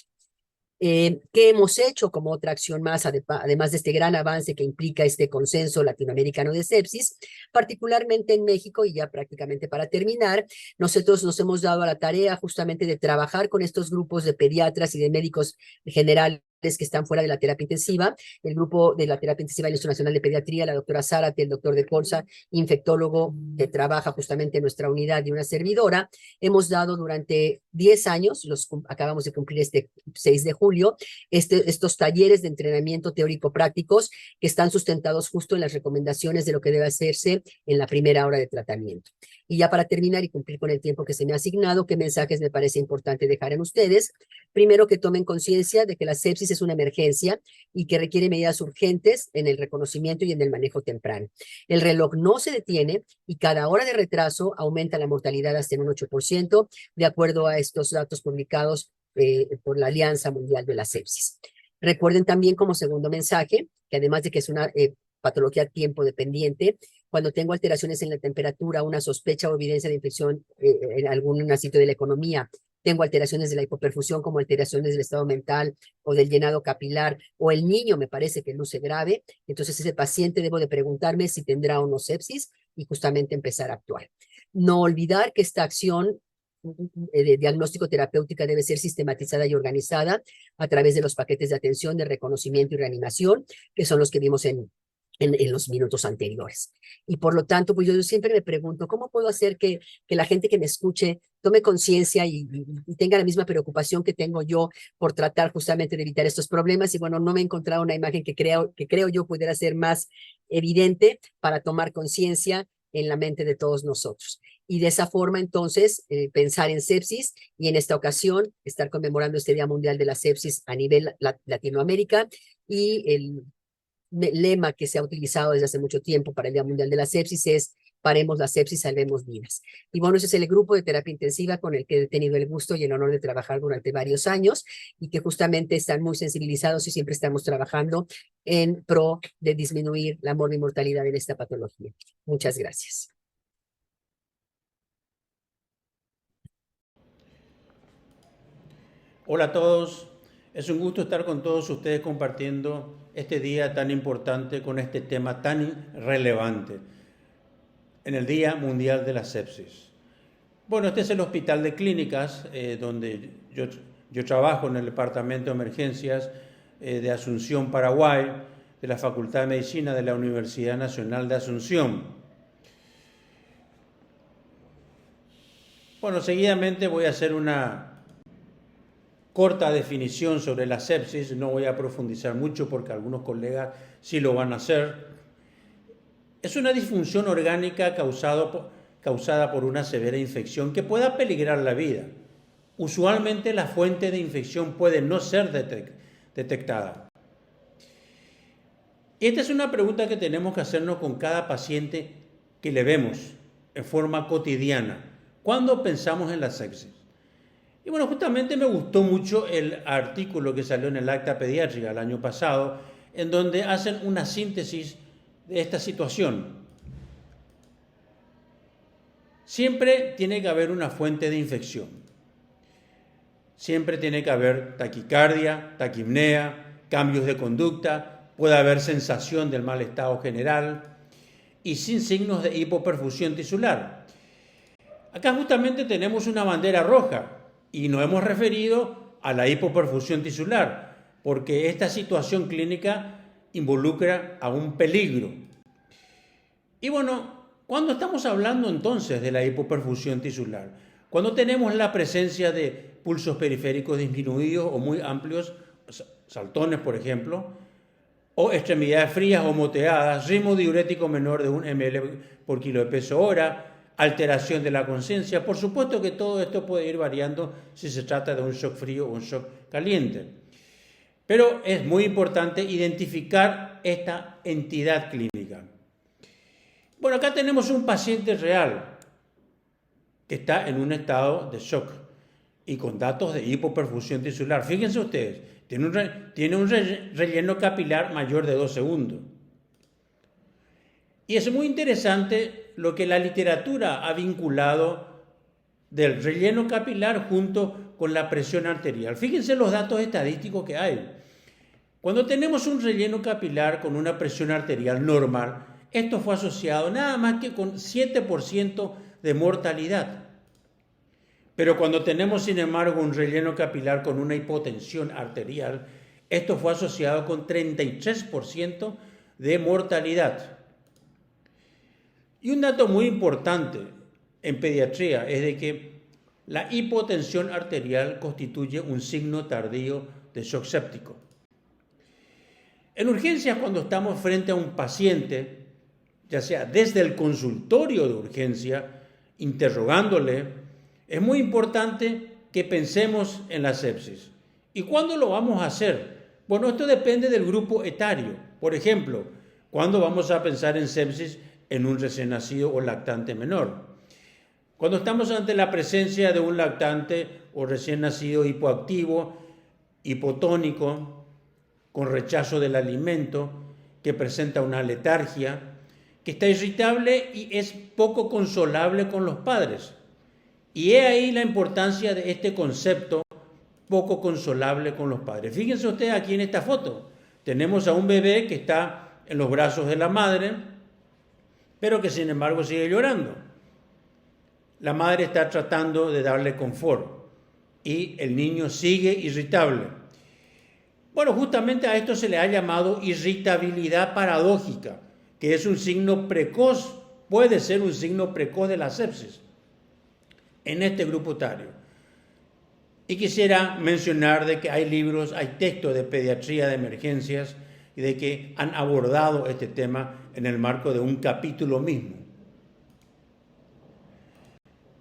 ¿Qué hemos hecho como otra acción más, además de este gran avance que implica este consenso latinoamericano de sepsis? Particularmente en México, y ya prácticamente para terminar, nosotros nos hemos dado a la tarea justamente de trabajar con estos grupos de pediatras y de médicos generales que están fuera de la terapia intensiva, el grupo de la terapia intensiva del Instituto Nacional de Pediatría, la doctora Zárate, el doctor de Colza, infectólogo que trabaja justamente en nuestra unidad y una servidora. Hemos dado durante 10 años, acabamos de cumplir este 6 de julio, estos talleres de entrenamiento teórico-prácticos que están sustentados justo en las recomendaciones de lo que debe hacerse en la primera hora de tratamiento. Y ya para terminar y cumplir con el tiempo que se me ha asignado, ¿qué mensajes me parece importante dejar en ustedes? Primero, que tomen conciencia de que la sepsis es una emergencia y que requiere medidas urgentes en el reconocimiento y en el manejo temprano. El reloj no se detiene y cada hora de retraso aumenta la mortalidad hasta en un 8%, de acuerdo a estos datos publicados por la Alianza Mundial de la Sepsis. Recuerden también como segundo mensaje, que además de que es una patología tiempo dependiente, cuando tengo alteraciones en la temperatura, una sospecha o evidencia de infección en algún sitio de la economía, tengo alteraciones de la hipoperfusión como alteraciones del estado mental o del llenado capilar, o el niño me parece que luce grave, entonces ese paciente debo de preguntarme si tendrá o no sepsis y justamente empezar a actuar. No olvidar que esta acción de diagnóstico terapéutica debe ser sistematizada y organizada a través de los paquetes de atención, de reconocimiento y reanimación, que son los que vimos en los minutos anteriores. Y por lo tanto, pues yo siempre me pregunto, ¿cómo puedo hacer que la gente que me escuche tome conciencia y tenga la misma preocupación que tengo yo por tratar justamente de evitar estos problemas? Y bueno, no me he encontrado una imagen que creo yo pudiera ser más evidente para tomar conciencia en la mente de todos nosotros. Y de esa forma, entonces, pensar en sepsis y en esta ocasión estar conmemorando este Día Mundial de la Sepsis a nivel Latinoamérica, y el lema que se ha utilizado desde hace mucho tiempo para el Día Mundial de la Sepsis es: paremos la sepsis, salvemos vidas. Y bueno, ese es el grupo de terapia intensiva con el que he tenido el gusto y el honor de trabajar durante varios años, y que justamente están muy sensibilizados y siempre estamos trabajando en pro de disminuir la morbimortalidad en esta patología. Muchas gracias. Hola a todos, es un gusto estar con todos ustedes compartiendo este día tan importante con este tema tan relevante en el Día Mundial de la Sepsis. Bueno, este es el Hospital de Clínicas donde yo trabajo en el Departamento de Emergencias de Asunción, Paraguay, de la Facultad de Medicina de la Universidad Nacional de Asunción. Bueno, seguidamente voy a hacer una corta definición sobre la sepsis, no voy a profundizar mucho porque algunos colegas sí lo van a hacer. Es una disfunción orgánica causada por una severa infección que pueda peligrar la vida. Usualmente la fuente de infección puede no ser detectada. Esta es una pregunta que tenemos que hacernos con cada paciente que le vemos en forma cotidiana. ¿Cuándo pensamos en la sepsis? Y bueno, justamente me gustó mucho el artículo que salió en el Acta Pediátrica el año pasado, en donde hacen una síntesis de esta situación. Siempre tiene que haber una fuente de infección. Siempre tiene que haber taquicardia, taquipnea, cambios de conducta, puede haber sensación del mal estado general y sin signos de hipoperfusión tisular. Acá justamente tenemos una bandera roja y nos hemos referido a la hipoperfusión tisular, porque esta situación clínica involucra a un peligro. Y bueno, ¿cuándo estamos hablando entonces de la hipoperfusión tisular? Cuando tenemos la presencia de pulsos periféricos disminuidos o muy amplios, saltones por ejemplo, o extremidades frías o moteadas, ritmo diurético menor de 1 ml por kilo de peso hora, alteración de la conciencia. Por supuesto que todo esto puede ir variando si se trata de un shock frío o un shock caliente. Pero es muy importante identificar esta entidad clínica. Bueno, acá tenemos un paciente real que está en un estado de shock y con datos de hipoperfusión tisular. Fíjense ustedes, tiene un relleno capilar mayor de 2 segundos. Y es muy interesante lo que la literatura ha vinculado del relleno capilar junto con la presión arterial. Fíjense los datos estadísticos que hay. Cuando tenemos un relleno capilar con una presión arterial normal, esto fue asociado nada más que con 7% de mortalidad. Pero cuando tenemos, sin embargo, un relleno capilar con una hipotensión arterial, esto fue asociado con 33% de mortalidad. Y un dato muy importante en pediatría es de que la hipotensión arterial constituye un signo tardío de shock séptico. En urgencias, cuando estamos frente a un paciente, ya sea desde el consultorio de urgencia, interrogándole, es muy importante que pensemos en la sepsis. ¿Y cuándo lo vamos a hacer? Bueno, esto depende del grupo etario. Por ejemplo, ¿cuándo vamos a pensar en sepsis en un recién nacido o lactante menor? Cuando estamos ante la presencia de un lactante o recién nacido hipoactivo, hipotónico, con rechazo del alimento, que presenta una letargia, que está irritable y es poco consolable con los padres. Y he ahí la importancia de este concepto, poco consolable con los padres. Fíjense ustedes aquí en esta foto. Tenemos a un bebé que está en los brazos de la madre, pero que sin embargo sigue llorando. La madre está tratando de darle confort y el niño sigue irritable. Bueno, justamente a esto se le ha llamado irritabilidad paradójica, que es un signo precoz, puede ser un signo precoz de la sepsis en este grupo etario. Y quisiera mencionar de que hay libros, hay textos de pediatría de emergencias y de que han abordado este tema en el marco de un capítulo mismo.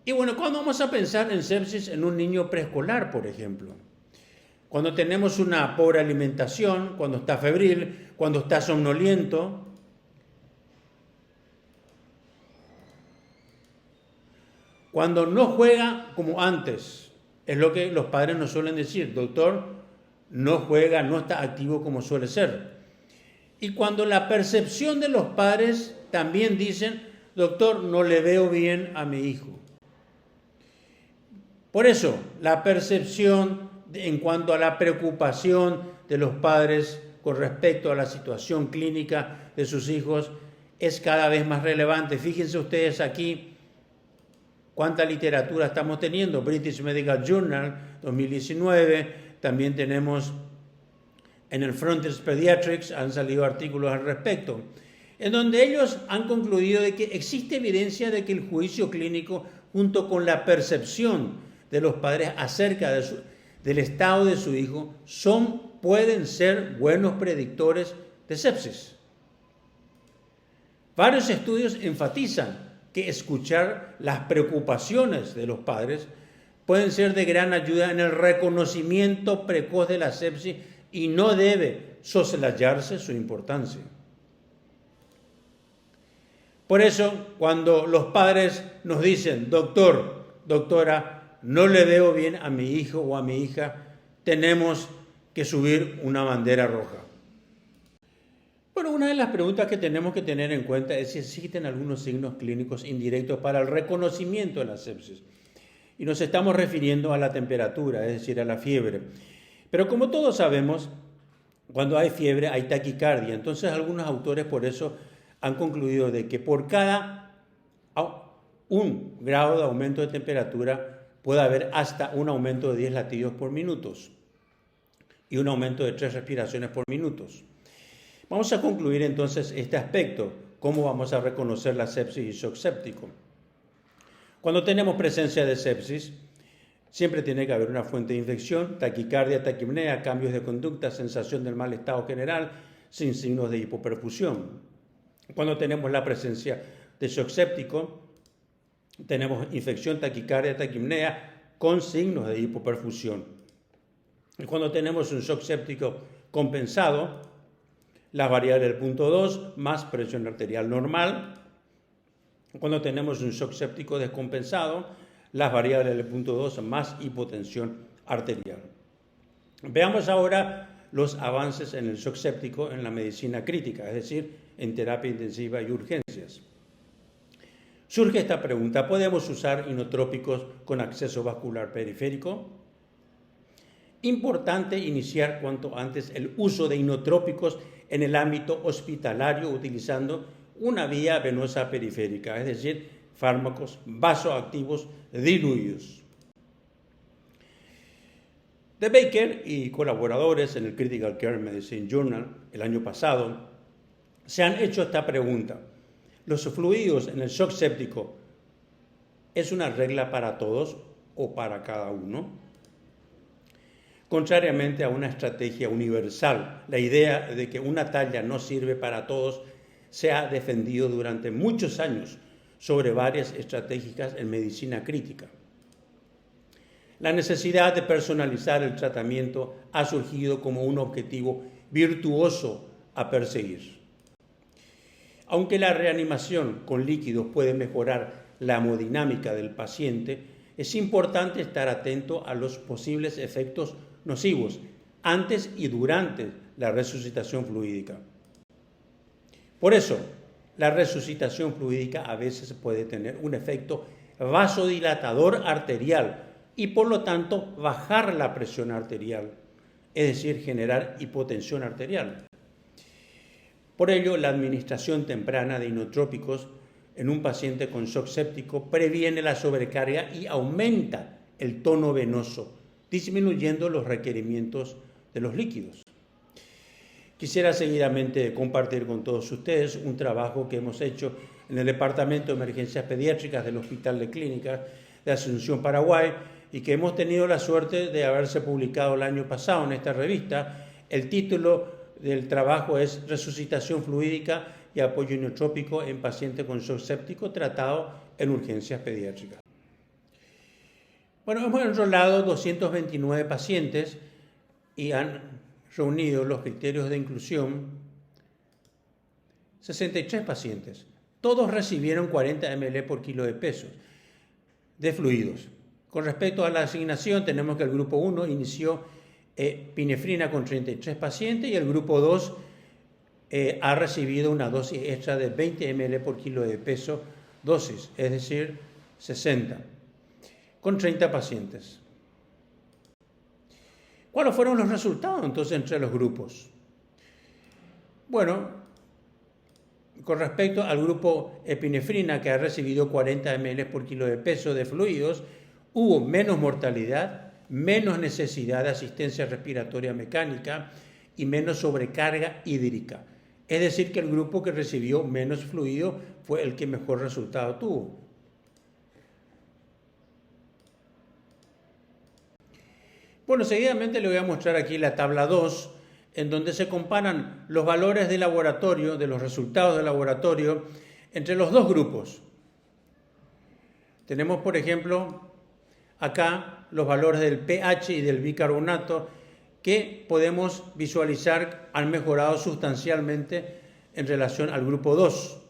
Y bueno, ¿cuándo vamos a pensar en sepsis en un niño preescolar, por ejemplo? Cuando tenemos una pobre alimentación, cuando está febril, cuando está somnoliento. Cuando no juega como antes, es lo que los padres nos suelen decir, doctor, no juega, no está activo como suele ser. Y cuando la percepción de los padres también dicen, doctor, no le veo bien a mi hijo. Por eso, la percepción en cuanto a la preocupación de los padres con respecto a la situación clínica de sus hijos es cada vez más relevante. Fíjense ustedes aquí cuánta literatura estamos teniendo. British Medical Journal 2019, también tenemos en el Frontiers Pediatrics, han salido artículos al respecto, en donde ellos han concluido de que existe evidencia de que el juicio clínico junto con la percepción de los padres acerca del estado de su hijo pueden ser buenos predictores de sepsis. Varios estudios enfatizan que escuchar las preocupaciones de los padres pueden ser de gran ayuda en el reconocimiento precoz de la sepsis y no debe soslayarse su importancia. Por eso, cuando los padres nos dicen, doctor, doctora, no le veo bien a mi hijo o a mi hija, tenemos que subir una bandera roja. Bueno, una de las preguntas que tenemos que tener en cuenta es si existen algunos signos clínicos indirectos para el reconocimiento de la sepsis. Y nos estamos refiriendo a la temperatura, es decir, a la fiebre. Pero como todos sabemos, cuando hay fiebre hay taquicardia. Entonces algunos autores por eso han concluido de que por cada 1 grado de aumento de temperatura puede haber hasta un aumento de 10 latidos por minuto y un aumento de 3 respiraciones por minuto. Vamos a concluir entonces este aspecto, cómo vamos a reconocer la sepsis y shock séptico. Cuando tenemos presencia de sepsis, siempre tiene que haber una fuente de infección, taquicardia, taquipnea, cambios de conducta, sensación del mal estado general, sin signos de hipoperfusión. Cuando tenemos la presencia de shock séptico, tenemos infección, taquicardia, taquipnea con signos de hipoperfusión. Y cuando tenemos un shock séptico compensado, las variables del punto 2 más presión arterial normal. Cuando tenemos un shock séptico descompensado, las variables del punto 2 más hipotensión arterial. Veamos ahora los avances en el shock séptico en la medicina crítica, es decir, en terapia intensiva y urgencias. Surge esta pregunta: ¿podemos usar inotrópicos con acceso vascular periférico? Importante iniciar cuanto antes el uso de inotrópicos en el ámbito hospitalario utilizando una vía venosa periférica, es decir, fármacos vasoactivos diluidos. De Baker y colaboradores en el Critical Care Medicine Journal el año pasado se han hecho esta pregunta: ¿los fluidos en el shock séptico es una regla para todos o para cada uno? Contrariamente a una estrategia universal, la idea de que una talla no sirve para todos se ha defendido durante muchos años sobre varias estrategias en medicina crítica. La necesidad de personalizar el tratamiento ha surgido como un objetivo virtuoso a perseguir. Aunque la reanimación con líquidos puede mejorar la hemodinámica del paciente, es importante estar atento a los posibles efectos nocivos antes y durante la resucitación fluídica. Por eso, la resucitación fluídica a veces puede tener un efecto vasodilatador arterial y por lo tanto bajar la presión arterial, es decir, generar hipotensión arterial. Por ello, la administración temprana de inotrópicos en un paciente con shock séptico previene la sobrecarga y aumenta el tono venoso, disminuyendo los requerimientos de los líquidos. Quisiera seguidamente compartir con todos ustedes un trabajo que hemos hecho en el Departamento de Emergencias Pediátricas del Hospital de Clínicas de Asunción, Paraguay, y que hemos tenido la suerte de haberse publicado el año pasado en esta revista. El título del trabajo es Resucitación fluídica y apoyo inotrópico en pacientes con shock séptico tratado en urgencias pediátricas. Bueno, hemos enrolado 229 pacientes y han reunido los criterios de inclusión 63 pacientes. Todos recibieron 40 ml por kilo de peso de fluidos. Con respecto a la asignación, tenemos que el grupo 1 inició epinefrina con 33 pacientes y el grupo 2 ha recibido una dosis extra de 20 ml por kilo de peso dosis, es decir, 60, con 30 pacientes. ¿Cuáles fueron los resultados entonces entre los grupos? Bueno, con respecto al grupo epinefrina, que ha recibido 40 ml por kilo de peso de fluidos, hubo menos mortalidad, menos necesidad de asistencia respiratoria mecánica y menos sobrecarga hídrica. Es decir, que el grupo que recibió menos fluido fue el que mejor resultado tuvo. Bueno, seguidamente le voy a mostrar aquí la tabla 2, en donde se comparan los valores de laboratorio, de los resultados de laboratorio, entre los dos grupos. Tenemos, por ejemplo, acá los valores del pH y del bicarbonato que podemos visualizar han mejorado sustancialmente en relación al grupo 2.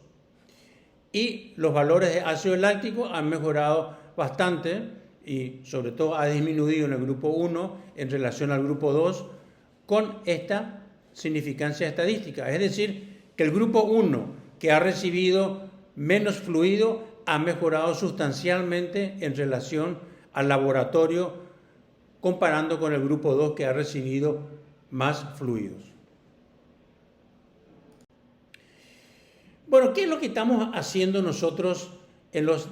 Y los valores de ácido láctico han mejorado bastante y sobre todo ha disminuido en el grupo 1 en relación al grupo 2 con esta significancia estadística. Es decir, que el grupo 1 que ha recibido menos fluido ha mejorado sustancialmente en relación al laboratorio, comparando con el grupo 2 que ha recibido más fluidos. Bueno, ¿qué es lo que estamos haciendo nosotros en los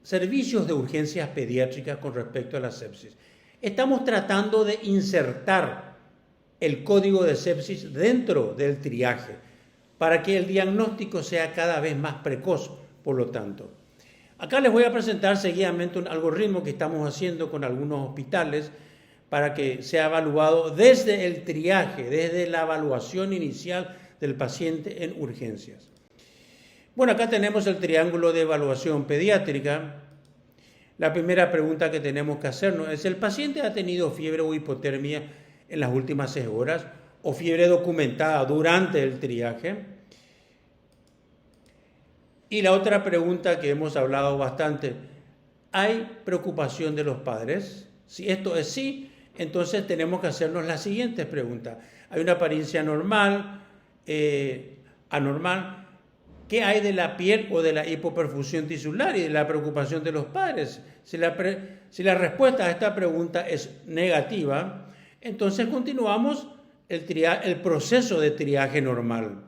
servicios de urgencias pediátricas con respecto a la sepsis? Estamos tratando de insertar el código de sepsis dentro del triaje para que el diagnóstico sea cada vez más precoz, por lo tanto. Acá les voy a presentar seguidamente un algoritmo que estamos haciendo con algunos hospitales para que sea evaluado desde el triaje, desde la evaluación inicial del paciente en urgencias. Bueno, acá tenemos el triángulo de evaluación pediátrica. La primera pregunta que tenemos que hacernos es: ¿el paciente ha tenido fiebre o hipotermia en las últimas 6 horas o fiebre documentada durante el triaje? Y la otra pregunta que hemos hablado bastante: ¿hay preocupación de los padres? Si esto es sí, entonces tenemos que hacernos las siguientes preguntas. ¿Hay una apariencia normal, anormal? ¿qué hay de la piel o de la hipoperfusión tisular y de la preocupación de los padres? Si la respuesta a esta pregunta es negativa, entonces continuamos el proceso de triaje normal.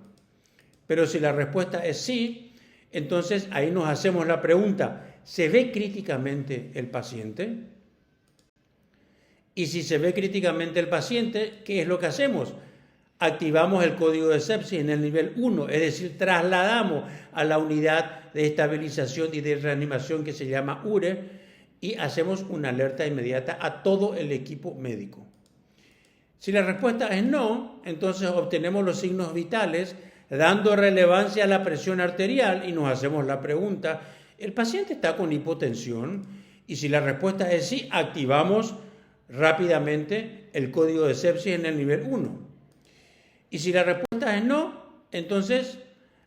Pero si la respuesta es sí, entonces ahí nos hacemos la pregunta, ¿se ve críticamente el paciente? Y si se ve críticamente el paciente, ¿qué es lo que hacemos? Activamos el código de sepsis en el nivel 1, es decir, trasladamos a la unidad de estabilización y de reanimación que se llama URE y hacemos una alerta inmediata a todo el equipo médico. Si la respuesta es no, entonces obtenemos los signos vitales dando relevancia a la presión arterial y nos hacemos la pregunta, ¿el paciente está con hipotensión? Y si la respuesta es sí, activamos rápidamente el código de sepsis en el nivel 1. Y si la respuesta es no, entonces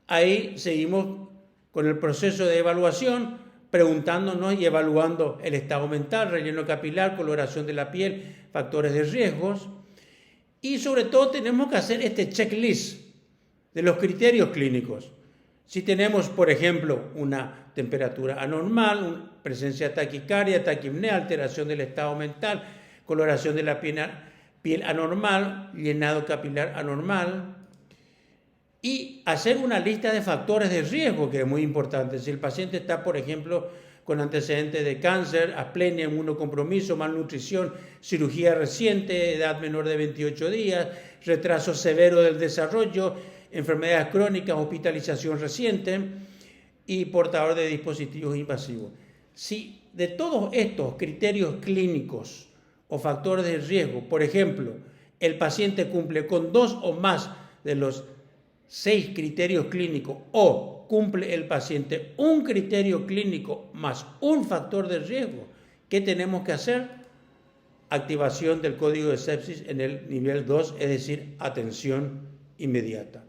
ahí seguimos con el proceso de evaluación, preguntándonos y evaluando el estado mental, relleno capilar, coloración de la piel, factores de riesgos. Y sobre todo tenemos que hacer este checklist de los criterios clínicos. Si tenemos, por ejemplo, una temperatura anormal, presencia de taquicardia, taquipnea, alteración del estado mental, coloración de la piel anormal, llenado capilar anormal, y hacer una lista de factores de riesgo, que es muy importante. Si el paciente está, por ejemplo, con antecedentes de cáncer, asplenia, inmunocompromiso, malnutrición, cirugía reciente, edad menor de 28 días, retraso severo del desarrollo, enfermedades crónicas, hospitalización reciente y portador de dispositivos invasivos. Si de todos estos criterios clínicos o factores de riesgo, por ejemplo, el paciente cumple con 2 o más de los 6 criterios clínicos o cumple el paciente un criterio clínico más un factor de riesgo, ¿qué tenemos que hacer? Activación del código de sepsis en el nivel 2, es decir, atención inmediata.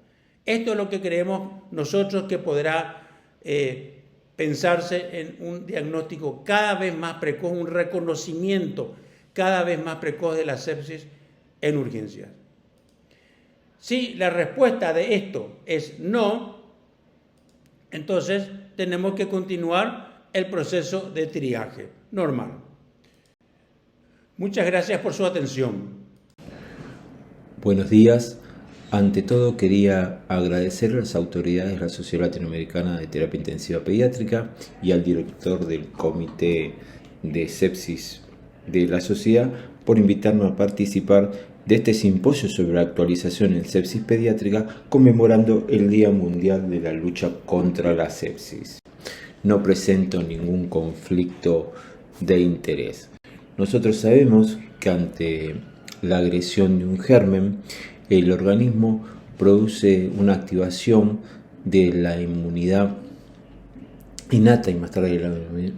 Esto es lo que creemos nosotros que podrá pensarse en un diagnóstico cada vez más precoz, un reconocimiento cada vez más precoz de la sepsis en urgencias. Si la respuesta de esto es no, entonces tenemos que continuar el proceso de triaje normal. Muchas gracias por su atención. Buenos días. Ante todo quería agradecer a las autoridades de la Sociedad Latinoamericana de Terapia Intensiva Pediátrica y al director del Comité de Sepsis de la sociedad por invitarnos a participar de este simposio sobre la actualización en sepsis pediátrica conmemorando el Día Mundial de la Lucha contra la Sepsis. No presento ningún conflicto de interés. Nosotros sabemos que ante la agresión de un germen, el organismo produce una activación de la inmunidad innata y más tarde la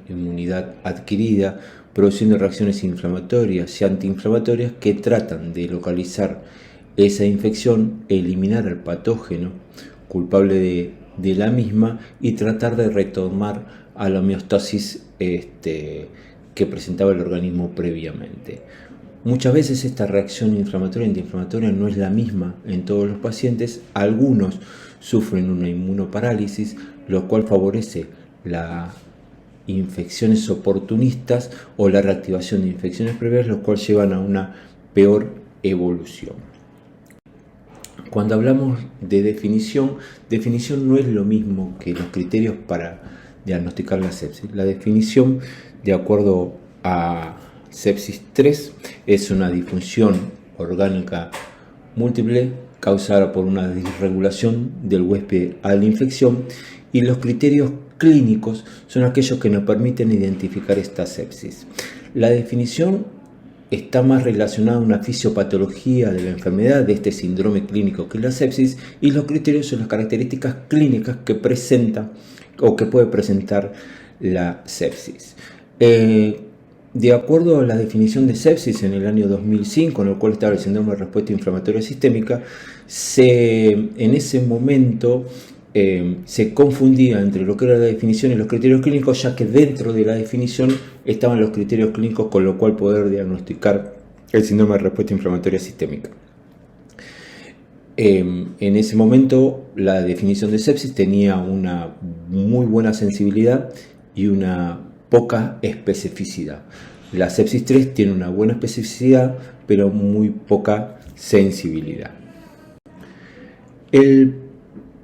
inmunidad adquirida, produciendo reacciones inflamatorias y antiinflamatorias que tratan de localizar esa infección, eliminar al patógeno culpable de la misma y tratar de retomar a la homeostasis que presentaba el organismo previamente. Muchas veces esta reacción inflamatoria y antiinflamatoria no es la misma en todos los pacientes. Algunos sufren una inmunoparálisis, lo cual favorece las infecciones oportunistas o la reactivación de infecciones previas, lo cual llevan a una peor evolución. Cuando hablamos de definición no es lo mismo que los criterios para diagnosticar la sepsis. La definición, de acuerdo a sepsis 3, es una disfunción orgánica múltiple causada por una disregulación del huésped a la infección, y los criterios clínicos son aquellos que nos permiten identificar esta sepsis. La definición está más relacionada a una fisiopatología de la enfermedad de este síndrome clínico que es la sepsis, y los criterios son las características clínicas que presenta o que puede presentar la sepsis. De acuerdo a la definición de sepsis en el año 2005, en el cual estaba el síndrome de respuesta inflamatoria sistémica, en ese momento se confundía entre lo que era la definición y los criterios clínicos, ya que dentro de la definición estaban los criterios clínicos con lo cual poder diagnosticar el síndrome de respuesta inflamatoria sistémica. En ese momento la definición de sepsis tenía una muy buena sensibilidad y una poca especificidad. La sepsis 3 tiene una buena especificidad, pero muy poca sensibilidad. El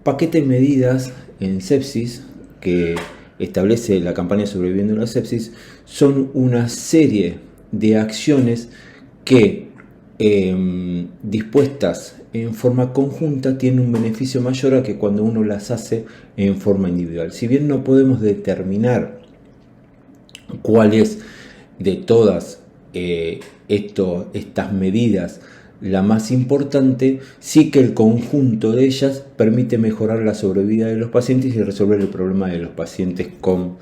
paquete de medidas en sepsis que establece la campaña Sobreviviendo a la Sepsis son una serie de acciones que dispuestas en forma conjunta tienen un beneficio mayor a que cuando uno las hace en forma individual. Si bien no podemos determinar cuál es de todas estas medidas la más importante, sí que el conjunto de ellas permite mejorar la sobrevida de los pacientes y resolver el problema de los pacientes con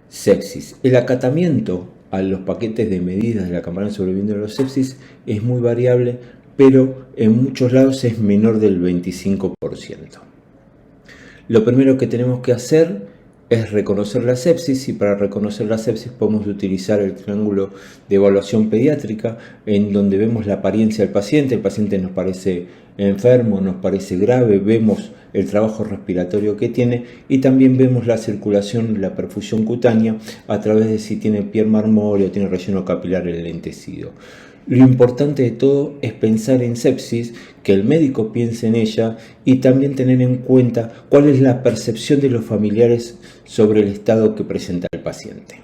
sepsis. El acatamiento a los paquetes de medidas de la campaña Sobreviviendo a la Sepsis es muy variable, pero en muchos lados es menor del 25%. Lo primero que tenemos que hacer es reconocer la sepsis, y para reconocer la sepsis podemos utilizar el triángulo de evaluación pediátrica, en donde vemos la apariencia del paciente. El paciente nos parece enfermo, nos parece grave, vemos el trabajo respiratorio que tiene y también vemos la circulación, la perfusión cutánea a través de si tiene piel marmórea o tiene relleno capilar en el entecido. Lo importante de todo es pensar en sepsis, que el médico piense en ella y también tener en cuenta cuál es la percepción de los familiares sobre el estado que presenta el paciente.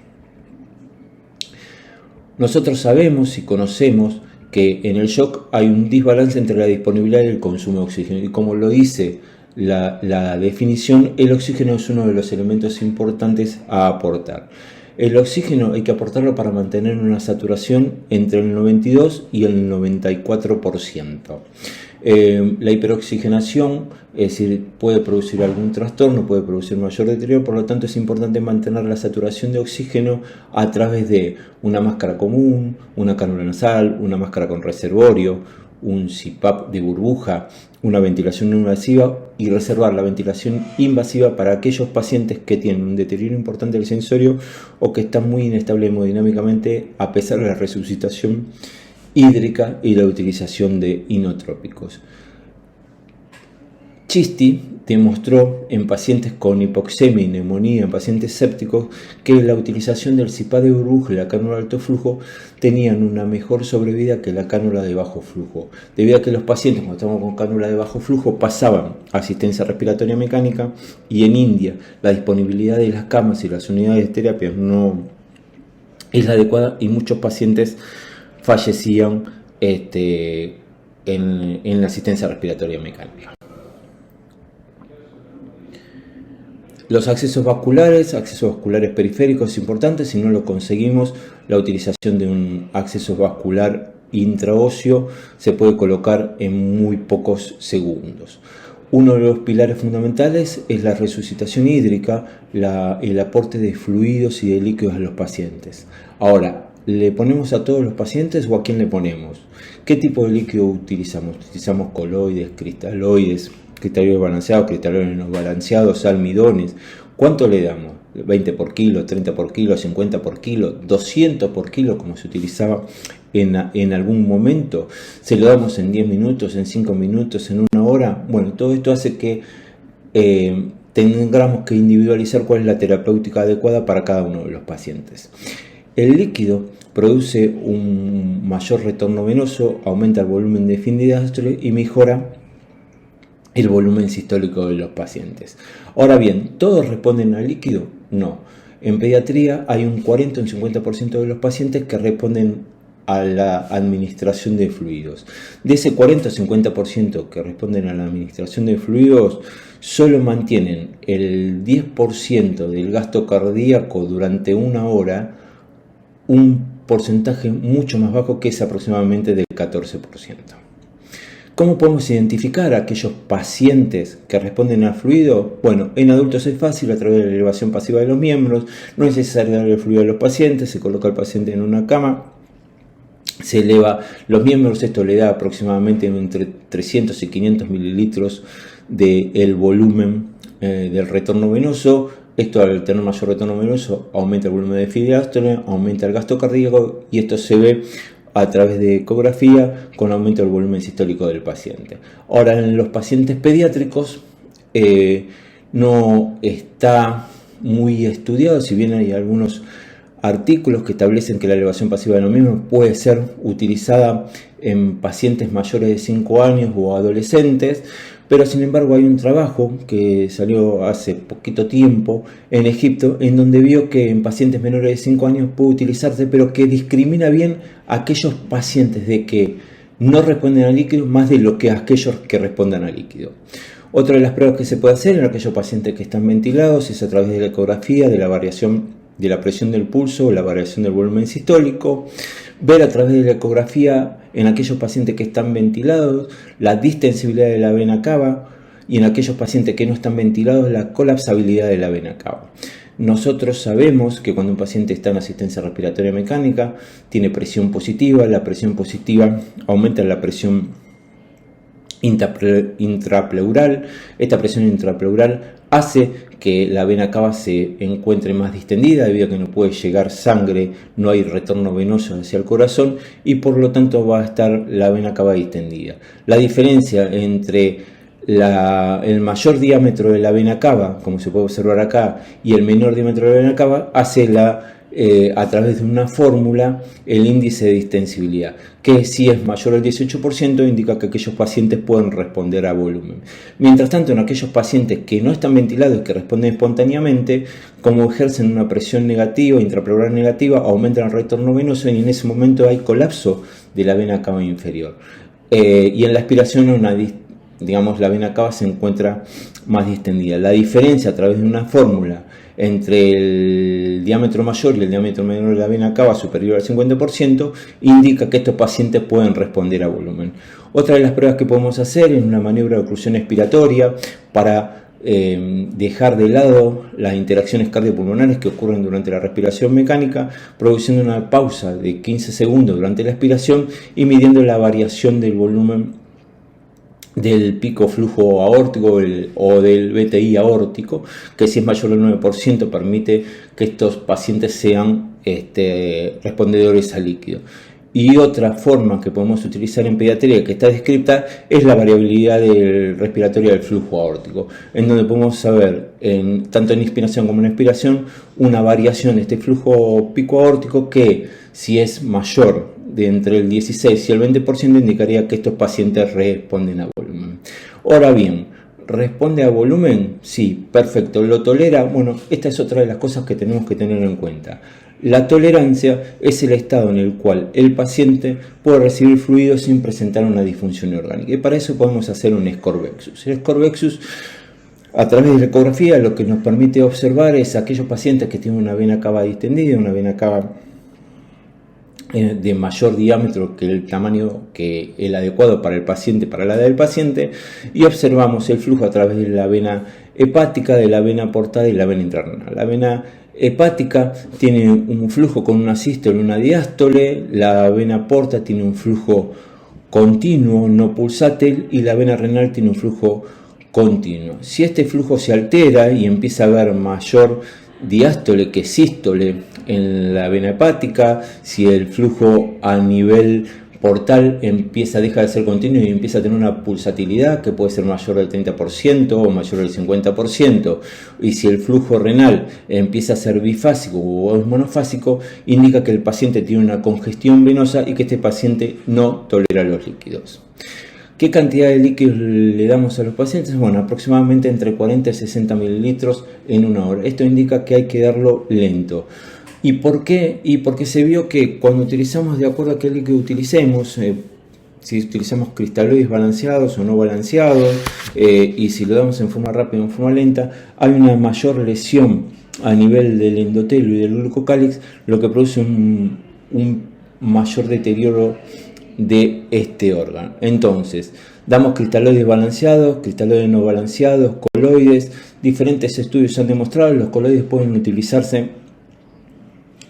Nosotros sabemos y conocemos que en el shock hay un desbalance entre la disponibilidad y el consumo de oxígeno, y como lo dice la definición, el oxígeno es uno de los elementos importantes a aportar. El oxígeno hay que aportarlo para mantener una saturación entre el 92 y el 94%. La hiperoxigenación, es decir, puede producir algún trastorno, puede producir mayor deterioro, por lo tanto es importante mantener la saturación de oxígeno a través de una máscara común, una cánula nasal, una máscara con reservorio, un CPAP de burbuja, una ventilación no invasiva, y reservar la ventilación invasiva para aquellos pacientes que tienen un deterioro importante del sensorio o que están muy inestables hemodinámicamente a pesar de la resucitación hídrica y la utilización de inotrópicos. Chisti demostró en pacientes con hipoxemia y neumonía, en pacientes sépticos, que la utilización del CPAP de burbuja y la cánula de alto flujo tenían una mejor sobrevida que la cánula de bajo flujo, debido a que los pacientes cuando estaban con cánula de bajo flujo pasaban a asistencia respiratoria mecánica, y en India la disponibilidad de las camas y las unidades de terapia no es la adecuada y muchos pacientes fallecían en la asistencia respiratoria mecánica. Los accesos vasculares periféricos es importante. Si no lo conseguimos, la utilización de un acceso vascular intraóseo se puede colocar en muy pocos segundos. Uno de los pilares fundamentales es la resucitación hídrica, el aporte de fluidos y de líquidos a los pacientes. Ahora, ¿le ponemos a todos los pacientes o a quién le ponemos? ¿Qué tipo de líquido utilizamos? Utilizamos coloides, cristaloides balanceados, cristaloides no balanceados, almidones. ¿Cuánto le damos? 20 por kilo, 30 por kilo, 50 por kilo, 200 por kilo, como se utilizaba en algún momento. ¿Se lo damos en 10 minutos, en 5 minutos, en 1 hora? Bueno, todo esto hace que tengamos que individualizar cuál es la terapéutica adecuada para cada uno de los pacientes. El líquido produce un mayor retorno venoso, aumenta el volumen de fin de diástole y mejora el volumen sistólico de los pacientes. Ahora bien, ¿todos responden al líquido? No. En pediatría hay un 40 o un 50% de los pacientes que responden a la administración de fluidos. De ese 40 o 50% que responden a la administración de fluidos, solo mantienen el 10% del gasto cardíaco durante 1 hora, un porcentaje mucho más bajo que es aproximadamente del 14%. ¿Cómo podemos identificar a aquellos pacientes que responden al fluido? Bueno, en adultos es fácil a través de la elevación pasiva de los miembros. No es necesario darle el fluido a los pacientes, se coloca al paciente en una cama, se eleva los miembros, esto le da aproximadamente entre 300 y 500 mililitros del volumen del retorno venoso. Esto, al tener mayor retorno venoso, aumenta el volumen de fin de diástole, aumenta el gasto cardíaco, y esto se ve a través de ecografía con aumento del volumen sistólico del paciente. Ahora, en los pacientes pediátricos no está muy estudiado, si bien hay algunos artículos que establecen que la elevación pasiva de lo mismo puede ser utilizada en pacientes mayores de 5 años o adolescentes, pero sin embargo hay un trabajo que salió hace poquito tiempo en Egipto en donde vio que en pacientes menores de 5 años puede utilizarse, pero que discrimina bien a aquellos pacientes de que no responden al líquido más de lo que a aquellos que respondan al líquido. Otra de las pruebas que se puede hacer en aquellos pacientes que están ventilados es a través de la ecografía, de la variación de la presión del pulso, la variación del volumen sistólico, ver a través de la ecografía en aquellos pacientes que están ventilados la distensibilidad de la vena cava y en aquellos pacientes que no están ventilados la colapsabilidad de la vena cava. Nosotros sabemos que cuando un paciente está en asistencia respiratoria mecánica tiene presión positiva, la presión positiva aumenta la presión intrapleural. Esta presión intrapleural hace que la vena cava se encuentre más distendida debido a que no puede llegar sangre, no hay retorno venoso hacia el corazón y por lo tanto va a estar la vena cava distendida. La diferencia entre el mayor diámetro de la vena cava, como se puede observar acá, y el menor diámetro de la vena cava hace a través de una fórmula el índice de distensibilidad, que si es mayor al 18% indica que aquellos pacientes pueden responder a volumen. Mientras tanto, en aquellos pacientes que no están ventilados y que responden espontáneamente, como ejercen una presión negativa, intrapleural negativa, aumentan el retorno venoso y en ese momento hay colapso de la vena cava inferior. Y en la aspiración la vena cava se encuentra más distendida. La diferencia a través de una fórmula entre el diámetro mayor y el diámetro menor de la vena cava superior al 50% indica que estos pacientes pueden responder a volumen. Otra de las pruebas que podemos hacer es una maniobra de oclusión expiratoria para dejar de lado las interacciones cardiopulmonares que ocurren durante la respiración mecánica, produciendo una pausa de 15 segundos durante la expiración y midiendo la variación del volumen del pico flujo aórtico o del BTI aórtico, que si es mayor al 9% permite que estos pacientes sean respondedores al líquido. Y otra forma que podemos utilizar en pediatría que está descrita es la variabilidad respiratoria del flujo aórtico, en donde podemos saber, tanto en inspiración como en expiración, una variación de este flujo pico aórtico que si es mayor de entre el 16 y el 20% indicaría que estos pacientes responden a volumen. Ahora bien, ¿responde a volumen? Sí, perfecto. ¿Lo tolera? Bueno, esta es otra de las cosas que tenemos que tener en cuenta. La tolerancia es el estado en el cual el paciente puede recibir fluido sin presentar una disfunción orgánica. Y para eso podemos hacer un Scorvexus. El Scorvexus, a través de la ecografía, lo que nos permite observar es aquellos pacientes que tienen una vena cava distendida, una vena cava de mayor diámetro que el tamaño que el adecuado para el paciente, para la edad del paciente, y observamos el flujo a través de la vena hepática, de la vena portada y la vena intrarenal. La vena hepática tiene un flujo con una sístole y una diástole, la vena porta tiene un flujo continuo, no pulsátil, y la vena renal tiene un flujo continuo. Si este flujo se altera y empieza a haber mayor diástole que sístole en la vena hepática, si el flujo a nivel portal deja de ser continuo y empieza a tener una pulsatilidad que puede ser mayor del 30% o mayor del 50%, y si el flujo renal empieza a ser bifásico o es monofásico, indica que el paciente tiene una congestión venosa y que este paciente no tolera los líquidos. ¿Qué cantidad de líquidos le damos a los pacientes? Bueno, aproximadamente entre 40 y 60 mililitros en una hora. Esto indica que hay que darlo lento. ¿Y por qué? Y porque se vio que cuando utilizamos de acuerdo a qué líquido utilicemos, si utilizamos cristaloides balanceados o no balanceados, y si lo damos en forma rápida o en forma lenta, hay una mayor lesión a nivel del endotelio y del glucocálix, lo que produce un mayor deterioro de este órgano. Entonces, damos cristaloides balanceados, cristaloides no balanceados, coloides. Diferentes estudios han demostrado que los coloides pueden utilizarse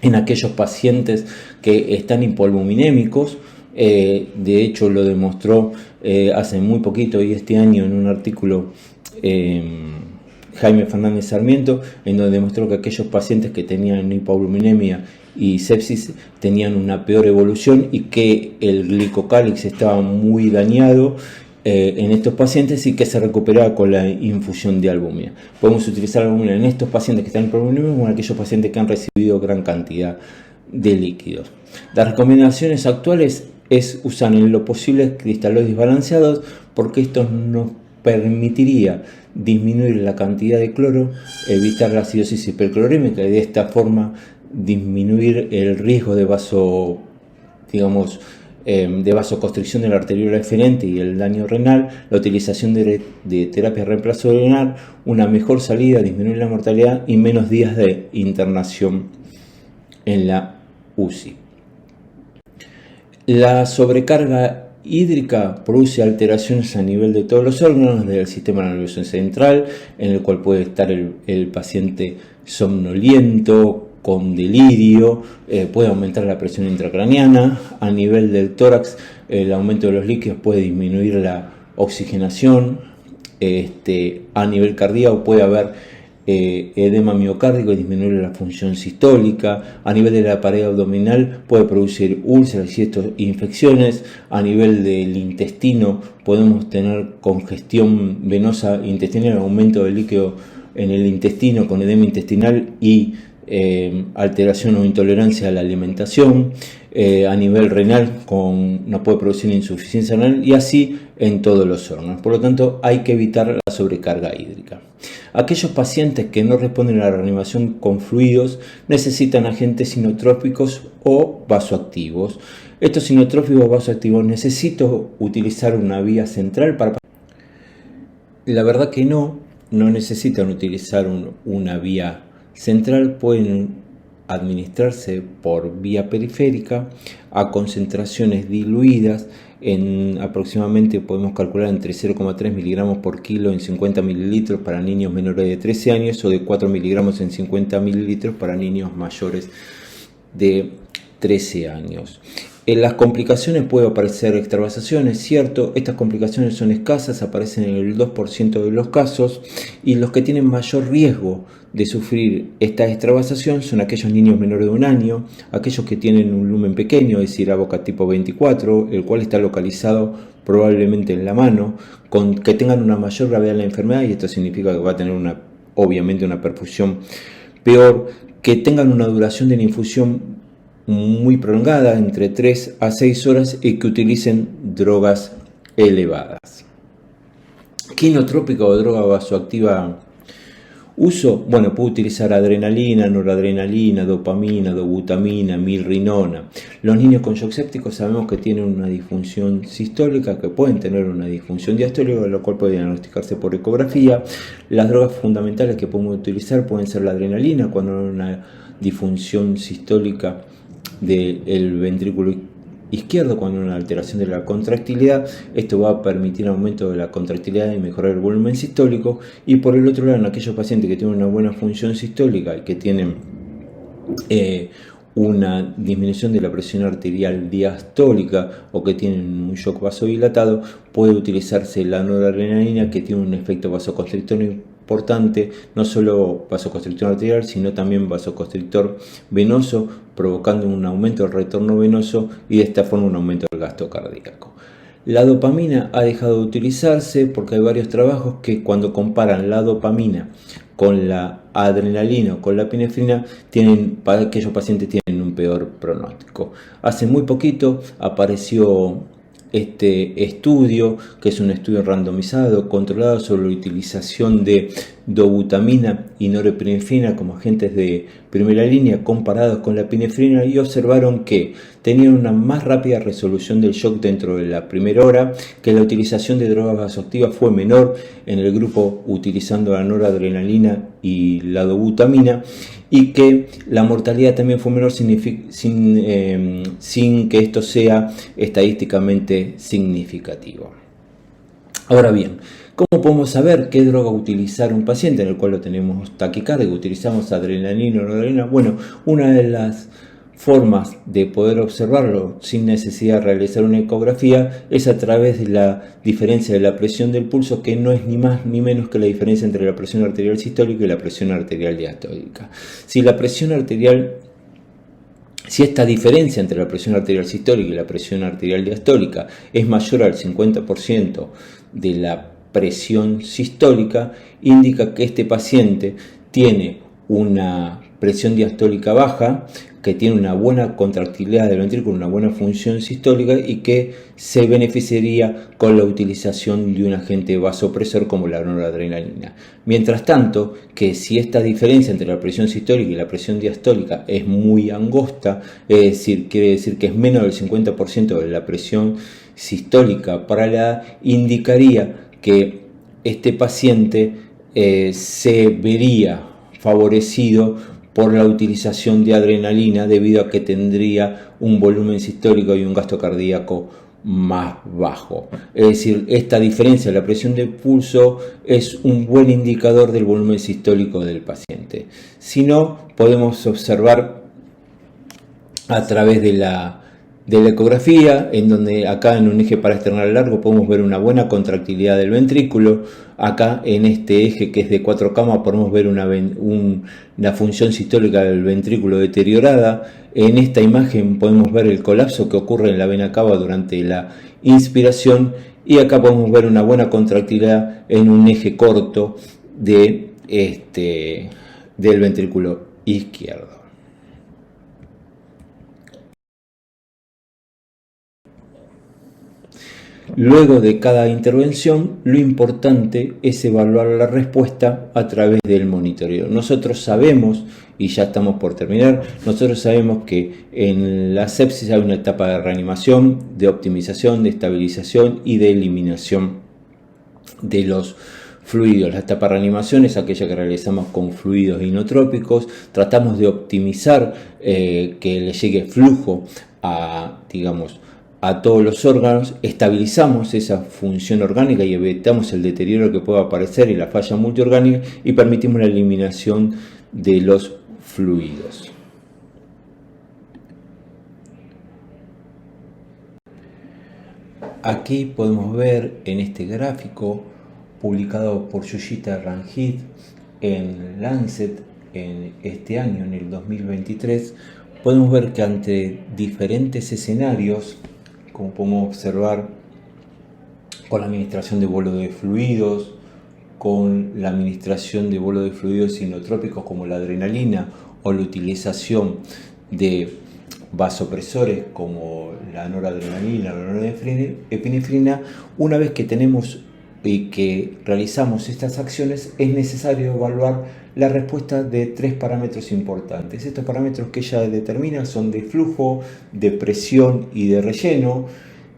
en aquellos pacientes que están hipoalbuminémicos. De hecho, lo demostró hace muy poquito y este año en un artículo Jaime Fernández Sarmiento, en donde demostró que aquellos pacientes que tenían hipoalbuminemia y sepsis tenían una peor evolución y que el glicocálix estaba muy dañado en estos pacientes y que se recuperaba con la infusión de albúmina. Podemos utilizar albúmina en estos pacientes que están en problemas o en aquellos pacientes que han recibido gran cantidad de líquidos. Las recomendaciones actuales es usar en lo posible cristaloides balanceados, porque esto nos permitiría disminuir la cantidad de cloro, evitar la acidosis hiperclorémica y de esta forma disminuir el riesgo de vasoconstricción de la arteriola eferente y el daño renal, la utilización de terapia de reemplazo renal, una mejor salida, disminuir la mortalidad y menos días de internación en la UCI. La sobrecarga hídrica produce alteraciones a nivel de todos los órganos del sistema nervioso central, en el cual puede estar el paciente somnoliento, con delirio, puede aumentar la presión intracraneana. A nivel del tórax, el aumento de los líquidos puede disminuir la oxigenación. A nivel cardíaco puede haber edema miocárdico y disminuir la función sistólica. A nivel de la pared abdominal puede producir úlceras y infecciones. A nivel del intestino podemos tener congestión venosa intestinal, aumento del líquido en el intestino con edema intestinal y alteración o intolerancia a la alimentación. A nivel renal nos puede producir insuficiencia renal y así en todos los órganos. Por lo tanto, hay que evitar la sobrecarga hídrica. Aquellos pacientes que no responden a la reanimación con fluidos necesitan agentes inotrópicos o vasoactivos. Estos inotrópicos o vasoactivos, ¿necesito utilizar una vía central para? La verdad que no necesitan utilizar una vía central, pueden administrarse por vía periférica a concentraciones diluidas en aproximadamente, podemos calcular, entre 0,3 miligramos por kilo en 50 mililitros para niños menores de 13 años o de 4 miligramos en 50 mililitros para niños mayores de 13 años. En las complicaciones puede aparecer extravasaciones, cierto, estas complicaciones son escasas, aparecen en el 2% de los casos, y los que tienen mayor riesgo de sufrir esta extravasación son aquellos niños menores de 1 año, aquellos que tienen un lumen pequeño, es decir, ABOCA tipo 24, el cual está localizado probablemente en la mano, que tengan una mayor gravedad de la enfermedad, y esto significa que va a tener obviamente una perfusión peor, que tengan una duración de la infusión muy prolongada, entre 3 a 6 horas, y que utilicen drogas elevadas. ¿Qué inotrópica o droga vasoactiva uso? Bueno, puedo utilizar adrenalina, noradrenalina, dopamina, dobutamina, milrinona. Los niños con shock séptico sabemos que tienen una disfunción sistólica, que pueden tener una disfunción diastólica, lo cual puede diagnosticarse por ecografía. Las drogas fundamentales que podemos utilizar pueden ser la adrenalina cuando hay una disfunción sistólica del ventrículo izquierdo, cuando hay una alteración de la contractilidad. Esto va a permitir aumento de la contractilidad y mejorar el volumen sistólico. Y por el otro lado, en aquellos pacientes que tienen una buena función sistólica y que tienen una disminución de la presión arterial diastólica o que tienen un shock vasodilatado, puede utilizarse la noradrenalina, que tiene un efecto vasoconstrictor importante, no solo vasoconstrictor arterial, sino también vasoconstrictor venoso, provocando un aumento del retorno venoso y de esta forma un aumento del gasto cardíaco. La dopamina ha dejado de utilizarse porque hay varios trabajos que, cuando comparan la dopamina con la adrenalina o con la epinefrina, aquellos pacientes tienen un peor pronóstico. Hace muy poquito apareció este estudio, que es un estudio randomizado, controlado, sobre la utilización de dobutamina y norepinefrina como agentes de primera línea comparados con la epinefrina, y observaron que tenían una más rápida resolución del shock dentro de la primera hora, que la utilización de drogas vasoactivas fue menor en el grupo utilizando la noradrenalina y la dobutamina, y que la mortalidad también fue menor sin que esto sea estadísticamente significativo. Ahora bien, ¿cómo podemos saber qué droga utilizar un paciente en el cual lo tenemos taquicárdico? ¿Utilizamos adrenalina o noradrenalina? Bueno, una de las formas de poder observarlo sin necesidad de realizar una ecografía es a través de la diferencia de la presión del pulso, que no es ni más ni menos que la diferencia entre la presión arterial sistólica y la presión arterial diastólica. Si la presión arterial Si esta diferencia entre la presión arterial sistólica y la presión arterial diastólica es mayor al 50% de la presión sistólica, indica que este paciente tiene una presión diastólica baja, que tiene una buena contractilidad del ventrículo, una buena función sistólica y que se beneficiaría con la utilización de un agente vasopresor como la noradrenalina. Mientras tanto, que si esta diferencia entre la presión sistólica y la presión diastólica es muy angosta, es decir, quiere decir que es menos del 50% de la presión sistólica para la edad, indicaría que este paciente se vería favorecido por la utilización de adrenalina debido a que tendría un volumen sistólico y un gasto cardíaco más bajo. Es decir, esta diferencia de la presión de pulso es un buen indicador del volumen sistólico del paciente. Si no, podemos observar a través de la ecografía, en donde acá en un eje paraesternal largo podemos ver una buena contractilidad del ventrículo. Acá en este eje que es de 4 camas podemos ver una función sistólica del ventrículo deteriorada. En esta imagen podemos ver el colapso que ocurre en la vena cava durante la inspiración, y acá podemos ver una buena contractilidad en un eje corto del ventrículo izquierdo. Luego de cada intervención, lo importante es evaluar la respuesta a través del monitoreo. Nosotros sabemos, y ya estamos por terminar, nosotros sabemos que en la sepsis hay una etapa de reanimación, de optimización, de estabilización y de eliminación de los fluidos. La etapa de reanimación es aquella que realizamos con fluidos inotrópicos. Tratamos de optimizar que le llegue flujo a todos los órganos, estabilizamos esa función orgánica y evitamos el deterioro que pueda aparecer y la falla multiorgánica, y permitimos la eliminación de los fluidos. Aquí podemos ver en este gráfico publicado por Yujita Ranjit en Lancet en este año, en el 2023, podemos ver que ante diferentes escenarios, como podemos observar con la administración de bolo de fluidos, con la administración de bolo de fluidos inotrópicos como la adrenalina, o la utilización de vasopresores como la noradrenalina o la norepinefrina, una vez que tenemos y que realizamos estas acciones, es necesario evaluar la respuesta de 3 parámetros importantes. Estos parámetros que ella determina son de flujo, de presión y de relleno.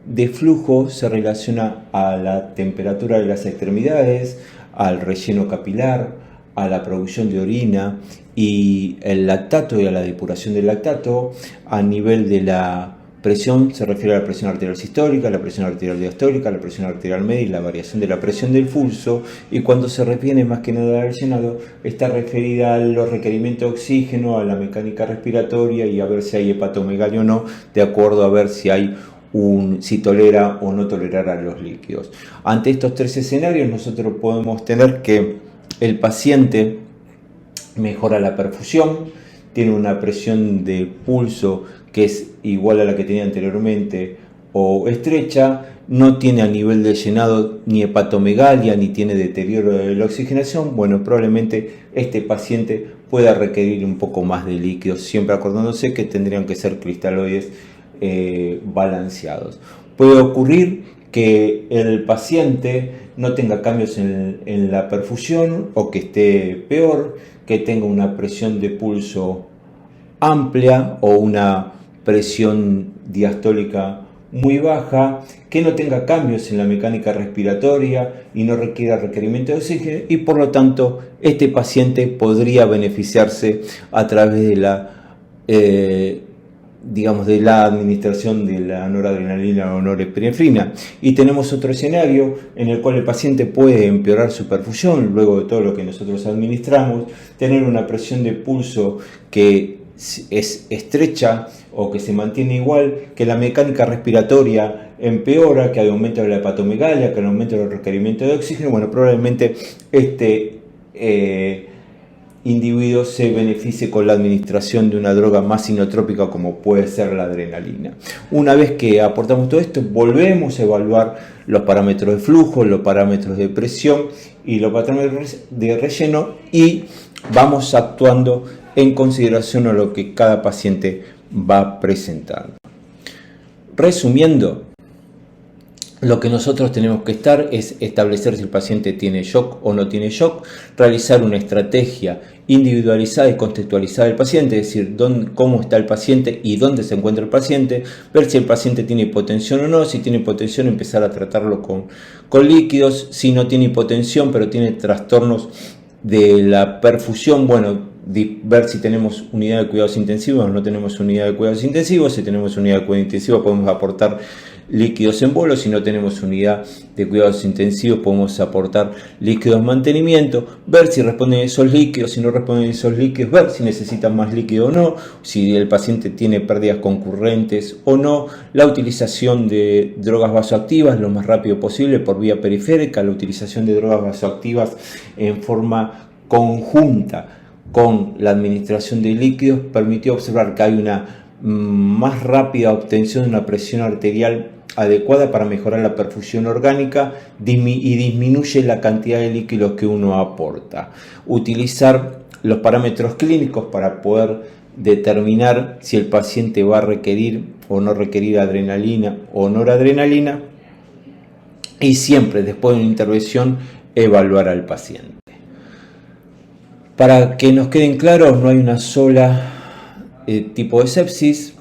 De flujo se relaciona a la temperatura de las extremidades, al relleno capilar, a la producción de orina y el lactato y a la depuración del lactato. A nivel de la presión se refiere a la presión arterial sistólica, la presión arterial diastólica, la presión arterial media y la variación de la presión del pulso. Y cuando se refiere más que nada al llenado, está referida a los requerimientos de oxígeno, a la mecánica respiratoria y a ver si hay hepatomegalia o no, de acuerdo a ver si hay si tolera o no tolerar a los líquidos. Ante estos 3 escenarios, nosotros podemos tener que el paciente mejora la perfusión, tiene una presión de pulso que es igual a la que tenía anteriormente o estrecha, no tiene a nivel de llenado ni hepatomegalia ni tiene deterioro de la oxigenación. Bueno, probablemente este paciente pueda requerir un poco más de líquidos, siempre acordándose que tendrían que ser cristaloides balanceados. Puede ocurrir que el paciente no tenga cambios en la perfusión, o que esté peor, que tenga una presión de pulso amplia o una presión diastólica muy baja, que no tenga cambios en la mecánica respiratoria y no requiera requerimiento de oxígeno, y por lo tanto este paciente podría beneficiarse a través de la administración de la noradrenalina o norepinefrina. Y tenemos otro escenario en el cual el paciente puede empeorar su perfusión luego de todo lo que nosotros administramos, tener una presión de pulso que es estrecha o que se mantiene igual, que la mecánica respiratoria empeora, que hay aumento de la hepatomegalia, que hay aumento del requerimiento de oxígeno. Bueno, probablemente individuo se beneficie con la administración de una droga más inotrópica como puede ser la adrenalina. Una vez que aportamos todo esto, volvemos a evaluar los parámetros de flujo, los parámetros de presión y los parámetros de relleno y vamos actuando en consideración a lo que cada paciente va presentando. Resumiendo, lo que nosotros tenemos que es establecer si el paciente tiene shock o no tiene shock, realizar una estrategia individualizada y contextualizada del paciente, es decir, cómo está el paciente y dónde se encuentra el paciente, ver si el paciente tiene hipotensión o no, si tiene hipotensión empezar a tratarlo con líquidos, si no tiene hipotensión pero tiene trastornos de la perfusión, bueno, ver si tenemos unidad de cuidados intensivos o no tenemos unidad de cuidados intensivos, si tenemos unidad de cuidados intensivos podemos aportar líquidos en bolos, si no tenemos unidad de cuidados intensivos podemos aportar líquidos de mantenimiento, ver si responden esos líquidos, si no responden esos líquidos, ver si necesitan más líquido o no, si el paciente tiene pérdidas concurrentes o no, la utilización de drogas vasoactivas lo más rápido posible por vía periférica, la utilización de drogas vasoactivas en forma conjunta con la administración de líquidos permitió observar que hay una más rápida obtención de una presión arterial adecuada para mejorar la perfusión orgánica y disminuye la cantidad de líquidos que uno aporta. Utilizar los parámetros clínicos para poder determinar si el paciente va a requerir o no requerir adrenalina o noradrenalina y siempre después de una intervención evaluar al paciente. Para que nos queden claros, no hay una sola tipo de sepsis.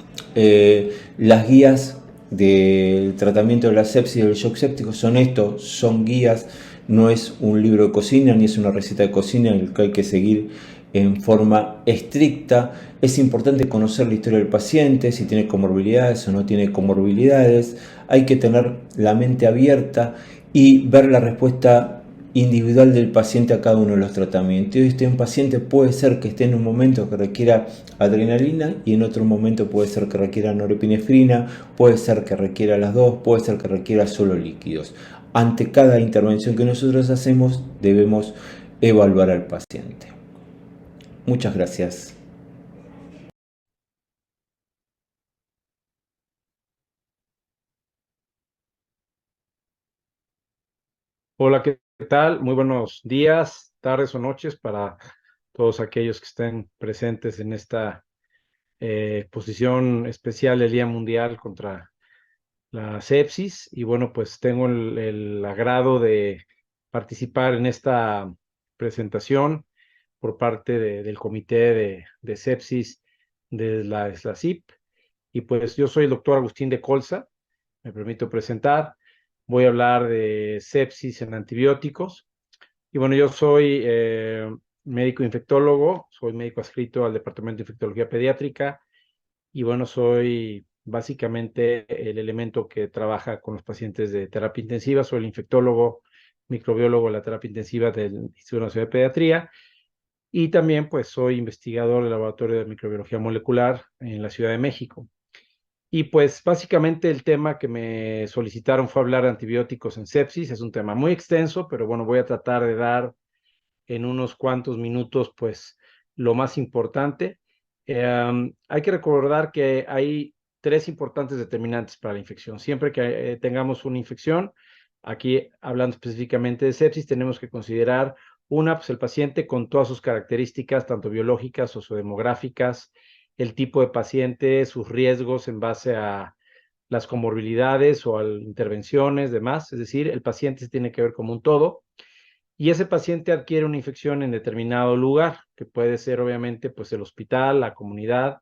Las guías del tratamiento de la sepsis y del shock séptico son guías, no es un libro de cocina ni es una receta de cocina en el que hay que seguir en forma estricta. Es importante conocer la historia del paciente, si tiene comorbilidades o no tiene comorbilidades. Hay que tener la mente abierta y ver la respuesta individual del paciente a cada uno de los tratamientos. Un paciente puede ser que esté en un momento que requiera adrenalina y en otro momento puede ser que requiera norepinefrina, puede ser que requiera las dos, puede ser que requiera solo líquidos. Ante cada intervención que nosotros hacemos debemos evaluar al paciente. Muchas gracias. Hola, ¿qué tal? Muy buenos días, tardes o noches para todos aquellos que estén presentes en esta exposición especial del Día Mundial contra la Sepsis. Y bueno, pues tengo el agrado de participar en esta presentación por parte del Comité de Sepsis de la SLACIP. Y pues yo soy el doctor Agustín de Colza, me permito presentar. Voy a hablar de sepsis en antibióticos. Y bueno, yo soy médico infectólogo, soy médico adscrito al Departamento de Infectología Pediátrica y bueno, soy básicamente el elemento que trabaja con los pacientes de terapia intensiva. Soy el infectólogo, microbiólogo de la terapia intensiva del Instituto Nacional de Pediatría y también pues soy investigador del Laboratorio de Microbiología Molecular en la Ciudad de México. Y pues básicamente el tema que me solicitaron fue hablar de antibióticos en sepsis. Es un tema muy extenso, pero bueno, voy a tratar de dar en unos cuantos minutos pues lo más importante. Hay que recordar que hay tres importantes determinantes para la infección. Siempre que tengamos una infección, aquí hablando específicamente de sepsis, tenemos que considerar una, pues el paciente con todas sus características, tanto biológicas, sociodemográficas, el tipo de paciente, sus riesgos en base a las comorbilidades o a intervenciones, demás. Es decir, el paciente se tiene que ver como un todo. Y ese paciente adquiere una infección en determinado lugar, que puede ser obviamente pues el hospital, la comunidad.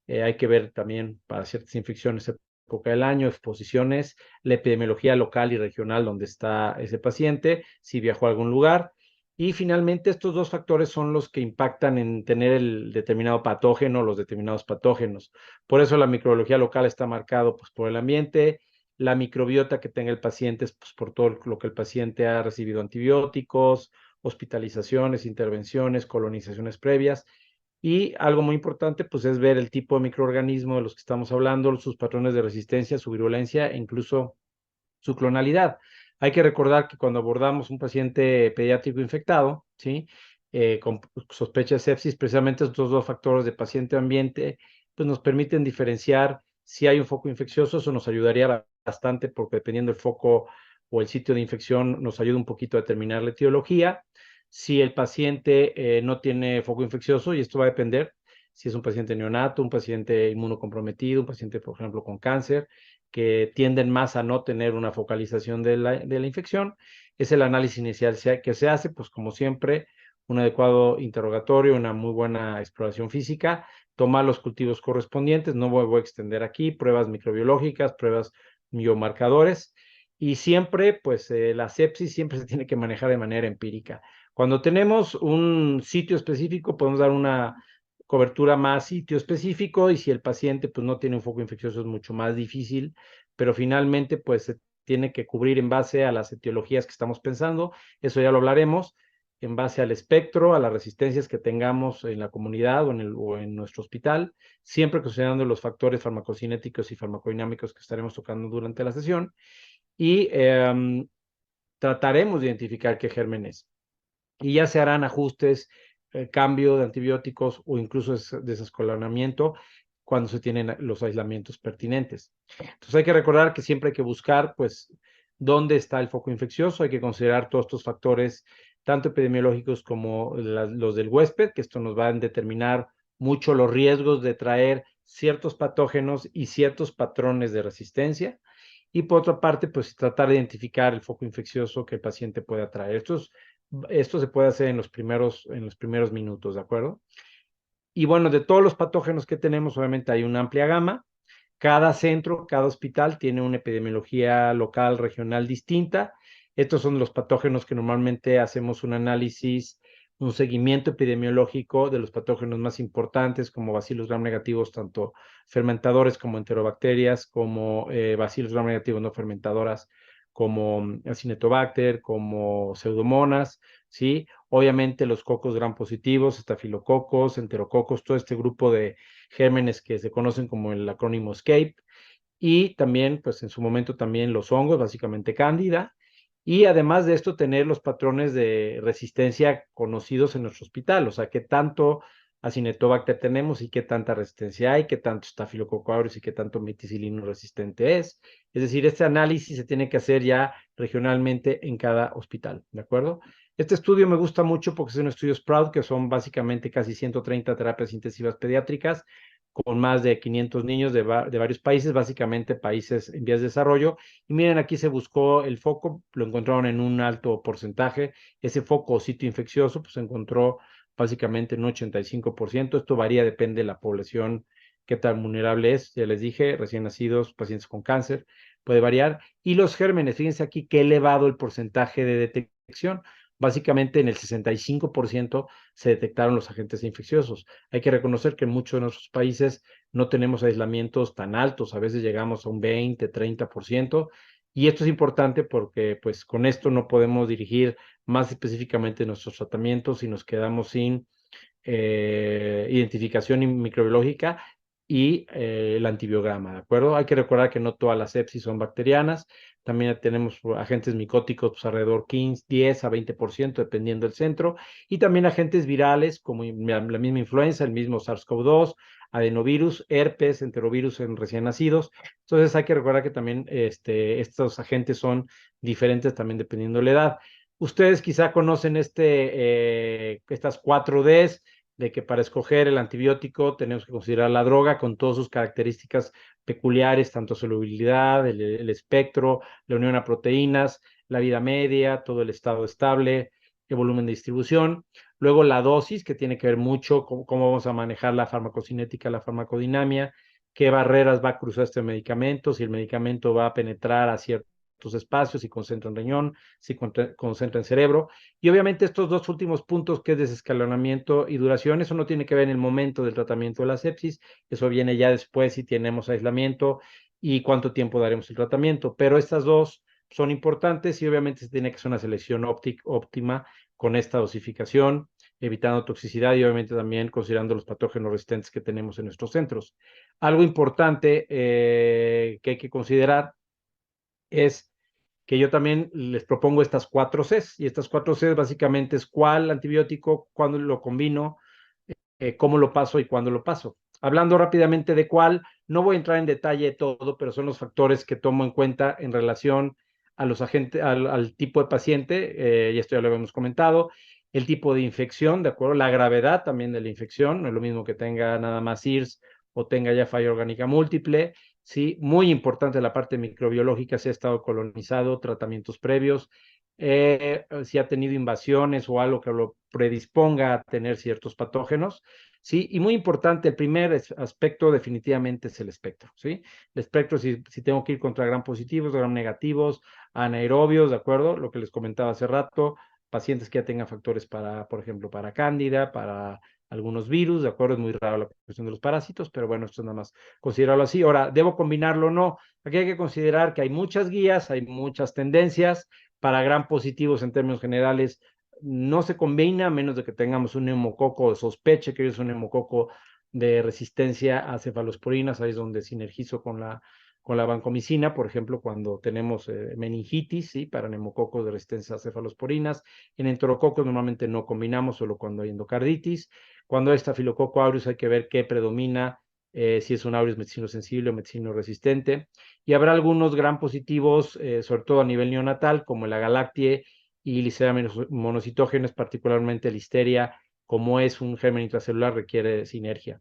Hay que ver también para ciertas infecciones época del año, exposiciones, la epidemiología local y regional donde está ese paciente, si viajó a algún lugar. Y finalmente estos dos factores son los que impactan en tener el determinado patógeno, los determinados patógenos. Por eso la microbiología local está marcado pues, por el ambiente, la microbiota que tenga el paciente es pues, por todo lo que el paciente ha recibido antibióticos, hospitalizaciones, intervenciones, colonizaciones previas. Y algo muy importante pues es ver el tipo de microorganismo de los que estamos hablando, sus patrones de resistencia, su virulencia e incluso su clonalidad. Hay que recordar que cuando abordamos un paciente pediátrico infectado, ¿sí? con sospecha de sepsis, precisamente estos dos factores de paciente-ambiente, pues nos permiten diferenciar si hay un foco infeccioso. Eso nos ayudaría bastante porque dependiendo del foco o el sitio de infección nos ayuda un poquito a determinar la etiología. Si el paciente no tiene foco infeccioso, y esto va a depender si es un paciente neonato, un paciente inmunocomprometido, un paciente, por ejemplo, con cáncer, que tienden más a no tener una focalización de la infección, es el análisis inicial que se hace, pues como siempre, un adecuado interrogatorio, una muy buena exploración física, tomar los cultivos correspondientes, no voy a extender aquí, pruebas microbiológicas, pruebas biomarcadores, y siempre, pues la sepsis siempre se tiene que manejar de manera empírica. Cuando tenemos un sitio específico, podemos dar una cobertura más sitio específico, y si el paciente pues no tiene un foco infeccioso es mucho más difícil, pero finalmente pues se tiene que cubrir en base a las etiologías que estamos pensando, eso ya lo hablaremos, en base al espectro, a las resistencias que tengamos en la comunidad o en nuestro hospital, siempre considerando los factores farmacocinéticos y farmacodinámicos que estaremos tocando durante la sesión, y trataremos de identificar qué germen es. Y ya se harán ajustes, cambio de antibióticos o incluso desescalonamiento cuando se tienen los aislamientos pertinentes. Entonces hay que recordar que siempre hay que buscar, pues, dónde está el foco infeccioso. Hay que considerar todos estos factores, tanto epidemiológicos como los del huésped, que esto nos va a determinar mucho los riesgos de traer ciertos patógenos y ciertos patrones de resistencia. Y por otra parte, pues tratar de identificar el foco infeccioso que el paciente pueda traer. Esto se puede hacer en los primeros minutos, ¿de acuerdo? Y bueno, de todos los patógenos que tenemos, obviamente hay una amplia gama. Cada centro, cada hospital tiene una epidemiología local, regional distinta. Estos son los patógenos que normalmente hacemos un análisis, un seguimiento epidemiológico de los patógenos más importantes, como Bacillus gram negativos, tanto fermentadores como enterobacterias, como Bacillus gram negativos no fermentadoras, como Acinetobacter, como Pseudomonas, ¿sí? Obviamente los cocos gram positivos, estafilococos, enterococos, todo este grupo de gérmenes que se conocen como el acrónimo SCAPE, y también, pues en su momento también los hongos, básicamente Cándida, y además de esto tener los patrones de resistencia conocidos en nuestro hospital, o sea, qué tanto Acinetobacter tenemos y qué tanta resistencia hay, qué tanto Staphylococcus aureus y qué tanto meticilino resistente es. Es decir, este análisis se tiene que hacer ya regionalmente en cada hospital, ¿de acuerdo? Este estudio me gusta mucho porque es un estudio Sprout, que son básicamente casi 130 terapias intensivas pediátricas, con más de 500 niños de varios países, básicamente países en vías de desarrollo. Y miren, aquí se buscó el foco, lo encontraron en un alto porcentaje. Ese foco o sitio infeccioso, pues se encontró básicamente en un 85%. Esto varía, depende de la población, qué tan vulnerable es. Ya les dije, recién nacidos, pacientes con cáncer, puede variar. Y los gérmenes, fíjense aquí qué elevado el porcentaje de detección. Básicamente en el 65% se detectaron los agentes infecciosos. Hay que reconocer que en muchos de nuestros países no tenemos aislamientos tan altos, a veces llegamos a un 20, 30%, y esto es importante porque pues con esto no podemos dirigir más específicamente nuestros tratamientos y nos quedamos sin identificación microbiológica y el antibiograma, ¿de acuerdo? Hay que recordar que no todas las sepsis son bacterianas, también tenemos agentes micóticos pues, alrededor 15, 10 a 20%, dependiendo del centro, y también agentes virales como la misma influenza, el mismo SARS-CoV-2, adenovirus, herpes, enterovirus en recién nacidos. Entonces hay que recordar que también estos agentes son diferentes también dependiendo de la edad. Ustedes quizá conocen estas 4Ds, de que para escoger el antibiótico tenemos que considerar la droga con todas sus características peculiares, tanto solubilidad, el espectro, la unión a proteínas, la vida media, todo el estado estable, el volumen de distribución. Luego la dosis, que tiene que ver mucho con cómo vamos a manejar la farmacocinética, la farmacodinamia, qué barreras va a cruzar este medicamento, si el medicamento va a penetrar a ciertos espacios, si concentra en riñón, si concentra en cerebro. Y obviamente estos dos últimos puntos, que es desescalonamiento y duración, eso no tiene que ver en el momento del tratamiento de la sepsis, eso viene ya después si tenemos aislamiento y cuánto tiempo daremos el tratamiento. Pero estas dos son importantes y obviamente se tiene que hacer una selección óptima con esta dosificación, evitando toxicidad y obviamente también considerando los patógenos resistentes que tenemos en nuestros centros. Algo importante que hay que considerar es que yo también les propongo estas 4 Cs, y estas 4 Cs básicamente es cuál antibiótico, cuándo lo combino, cómo lo paso y cuándo lo paso. Hablando rápidamente de cuál, no voy a entrar en detalle de todo, pero son los factores que tomo en cuenta en relación a los agentes, al tipo de paciente, y esto ya lo habíamos comentado, el tipo de infección, ¿de acuerdo? La gravedad también de la infección, no es lo mismo que tenga nada más SIRS o tenga ya falla orgánica múltiple, ¿sí? Muy importante la parte microbiológica, si ha estado colonizado, tratamientos previos, si ha tenido invasiones o algo que lo predisponga a tener ciertos patógenos, ¿sí? Y muy importante, el primer aspecto definitivamente es el espectro, ¿sí? El espectro, si tengo que ir contra gram positivos, gram negativos, anaerobios, ¿de acuerdo? Lo que les comentaba hace rato, pacientes que ya tengan factores para, por ejemplo, para cándida, para algunos virus, ¿de acuerdo? Es muy raro la cuestión de los parásitos, pero bueno, esto es nada más considerarlo así. Ahora, ¿debo combinarlo o no? Aquí hay que considerar que hay muchas guías, hay muchas tendencias. Para gram positivos, en términos generales, no se combina, a menos de que tengamos un neumococo, sospeche que es un neumococo de resistencia a cefalosporinas, ahí es donde sinergizo con la vancomicina, por ejemplo, cuando tenemos meningitis, ¿sí? Para neumococos de resistencia a cefalosporinas. En enterococos normalmente no combinamos, solo cuando hay endocarditis. Cuando hay estafilococo aureus hay que ver qué predomina, si es un aureus medicino sensible o medicino resistente. Y habrá algunos gram positivos, sobre todo a nivel neonatal, como la galactie y Listeria monocitógenes, particularmente Listeria, como es un germen intracelular, requiere sinergia.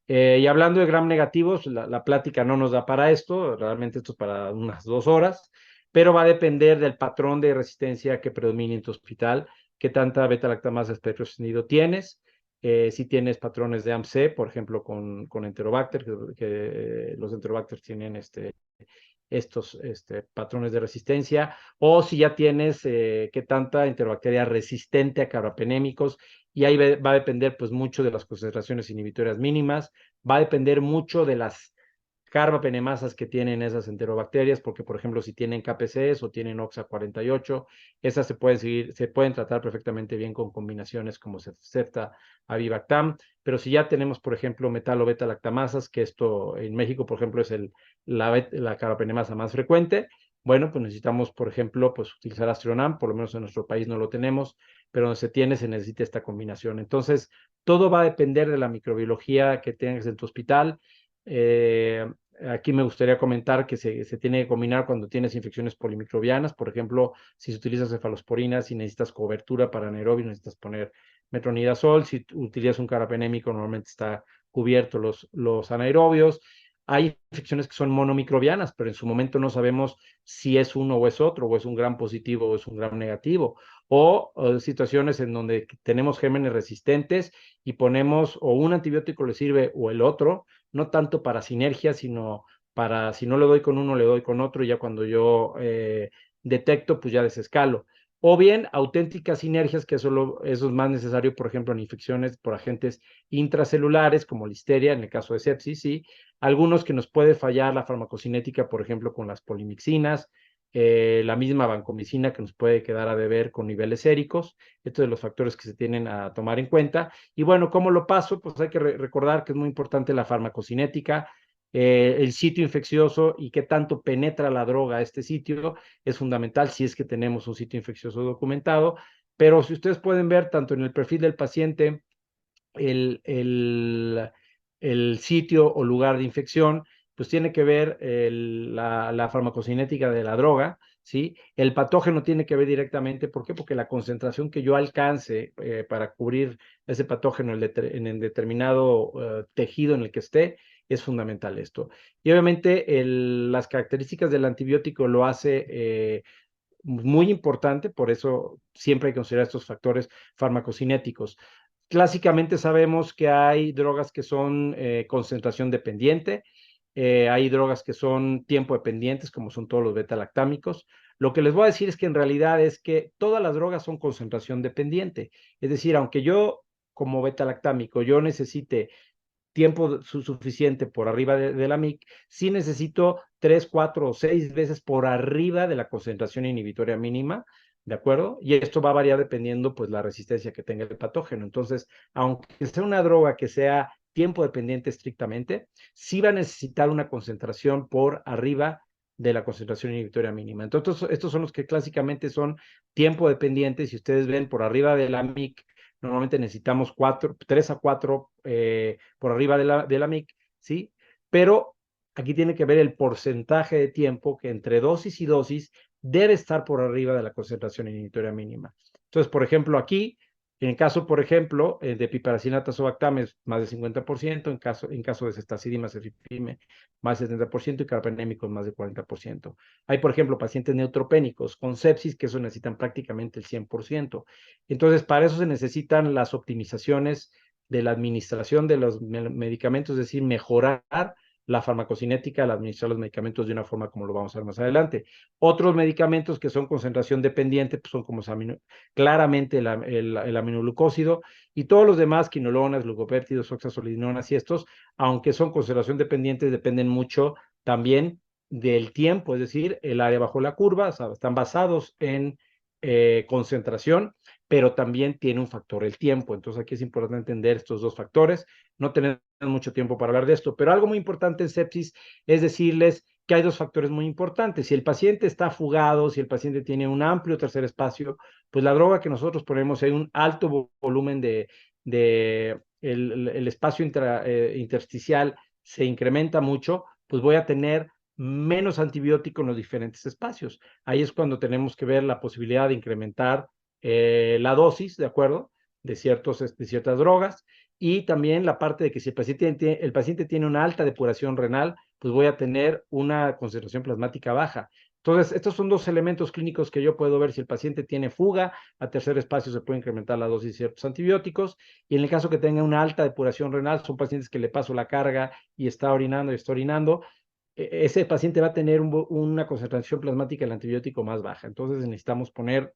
Y hablando de gram negativos, la plática no nos da para esto, realmente esto es para unas 2 horas, pero va a depender del patrón de resistencia que predomine en tu hospital, qué tanta beta-lactamasa espectro extendido tienes, si tienes patrones de AMC, por ejemplo, con Enterobacter, que los Enterobacter tienen estos patrones de resistencia, o si ya tienes qué tanta enterobacteria resistente a carbapenémicos, y ahí va a depender pues mucho de las concentraciones inhibitorias mínimas, va a depender mucho de las carbapenemasas que tienen esas enterobacterias, porque por ejemplo si tienen KPCs o tienen OXA48, esas se pueden tratar perfectamente bien con combinaciones como Ceftazepta, Avibactam, pero si ya tenemos por ejemplo metal o beta lactamasas, que esto en México por ejemplo es la carbapenemasa más frecuente, bueno, pues necesitamos por ejemplo pues utilizar Astronam, por lo menos en nuestro país no lo tenemos, pero donde se tiene se necesita esta combinación. Entonces, todo va a depender de la microbiología que tengas en tu hospital. Aquí me gustaría comentar que se tiene que combinar cuando tienes infecciones polimicrobianas, por ejemplo, si se utiliza cefalosporina, si necesitas cobertura para anaerobio, necesitas poner metronidazol, si utilizas un carapenémico, normalmente está cubierto los anaerobios. Hay infecciones que son monomicrobianas, pero en su momento no sabemos si es uno o es otro, o es un gram positivo o es un gram negativo, o situaciones en donde tenemos gérmenes resistentes y ponemos o un antibiótico le sirve o el otro, no tanto para sinergia, sino para si no le doy con uno, le doy con otro, y ya cuando yo detecto, pues ya desescalo. O bien auténticas sinergias, que eso es más necesario, por ejemplo, en infecciones por agentes intracelulares, como listeria, en el caso de sepsis, sí. Algunos que nos puede fallar la farmacocinética, por ejemplo, con las polimixinas, la misma vancomicina que nos puede quedar a deber con niveles séricos. Estos son los factores que se tienen a tomar en cuenta. Y bueno, ¿cómo lo paso? Pues hay que recordar que es muy importante la farmacocinética, el sitio infeccioso y qué tanto penetra la droga a este sitio es fundamental si es que tenemos un sitio infeccioso documentado. Pero si ustedes pueden ver tanto en el perfil del paciente, el, el, el sitio o lugar de infección, pues tiene que ver la farmacocinética de la droga, ¿sí? El patógeno tiene que ver directamente, ¿por qué? Porque la concentración que yo alcance para cubrir ese patógeno en el determinado tejido en el que esté, es fundamental esto. Y obviamente las características del antibiótico lo hace muy importante, por eso siempre hay que considerar estos factores farmacocinéticos. Clásicamente sabemos que hay drogas que son concentración dependiente, hay drogas que son tiempo dependientes, como son todos los beta-lactámicos. Lo que les voy a decir es que en realidad es que todas las drogas son concentración dependiente. Es decir, aunque yo como beta-lactámico yo necesite tiempo suficiente por arriba de la MIC, sí necesito 3, 4 o 6 veces por arriba de la concentración inhibitoria mínima, ¿de acuerdo? Y esto va a variar dependiendo pues la resistencia que tenga el patógeno. Entonces, aunque sea una droga que sea tiempo dependiente estrictamente, sí va a necesitar una concentración por arriba de la concentración inhibitoria mínima. Entonces, estos son los que clásicamente son tiempo dependientes. Si ustedes ven por arriba de la MIC, normalmente necesitamos 3 a 4 por arriba de la MIC, ¿sí? Pero aquí tiene que ver el porcentaje de tiempo que entre dosis y dosis debe estar por arriba de la concentración inhibitoria mínima. Entonces, por ejemplo, aquí, en el caso, por ejemplo, de piperacilina tazobactam es más de 50%, en caso de ceftaxime, cefepime, más de 70% y carbapenémicos más de 40%. Hay, por ejemplo, pacientes neutropénicos con sepsis que eso necesitan prácticamente el 100%. Entonces, para eso se necesitan las optimizaciones de la administración de los medicamentos, es decir, mejorar la farmacocinética al administrar los medicamentos de una forma como lo vamos a ver más adelante. Otros medicamentos que son concentración dependiente, pues son como claramente el aminoglucósido y todos los demás, quinolonas, glucopéptidos, oxazolinonas y estos, aunque son concentración dependientes, dependen mucho también del tiempo, es decir, el área bajo la curva, o sea, están basados en concentración, pero también tiene un factor el tiempo. Entonces aquí es importante entender estos dos factores. No tenemos mucho tiempo para hablar de esto, pero algo muy importante en sepsis es decirles que hay dos factores muy importantes. Si el paciente está fugado, si el paciente tiene un amplio tercer espacio, pues la droga que nosotros ponemos hay un alto volumen el espacio intersticial se incrementa mucho, pues voy a tener menos antibiótico en los diferentes espacios. Ahí es cuando tenemos que ver la posibilidad de incrementar la dosis, ¿de acuerdo? De ciertas drogas y también la parte de que si el paciente tiene una alta depuración renal, pues voy a tener una concentración plasmática baja. Entonces, estos son dos elementos clínicos que yo puedo ver si el paciente tiene fuga, a tercer espacio se puede incrementar la dosis de ciertos antibióticos, y en el caso que tenga una alta depuración renal, son pacientes que le paso la carga y está orinando, ese paciente va a tener una concentración plasmática del antibiótico más baja. Entonces necesitamos poner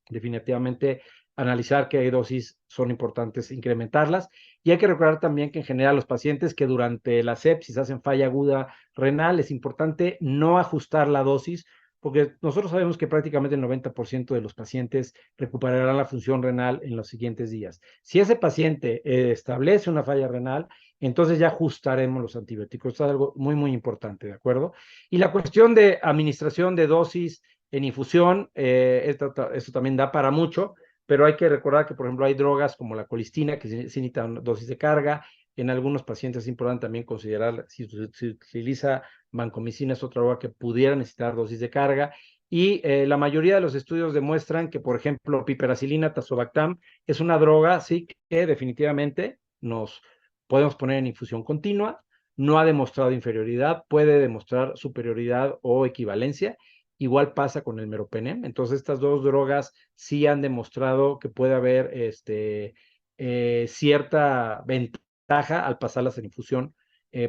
definitivamente analizar qué dosis son importantes, incrementarlas. Y hay que recordar también que en general los pacientes que durante la sepsis hacen falla aguda renal, es importante no ajustar la dosis, porque nosotros sabemos que prácticamente el 90% de los pacientes recuperarán la función renal en los siguientes días. Si ese paciente establece una falla renal, entonces ya ajustaremos los antibióticos. Esto es algo muy, muy importante, ¿de acuerdo? Y la cuestión de administración de dosis en infusión, esto también da para mucho, pero hay que recordar que, por ejemplo, hay drogas como la colistina que se necesitan dosis de carga. En algunos pacientes es importante también considerar si se utiliza vancomicina, es otra droga que pudiera necesitar dosis de carga. Y la mayoría de los estudios demuestran que, por ejemplo, piperacilina tazobactam es una droga, sí, que definitivamente nos podemos poner en infusión continua. No ha demostrado inferioridad, puede demostrar superioridad o equivalencia. Igual pasa con el meropenem. Entonces, estas dos drogas sí han demostrado que puede haber cierta ventaja al pasarlas en infusión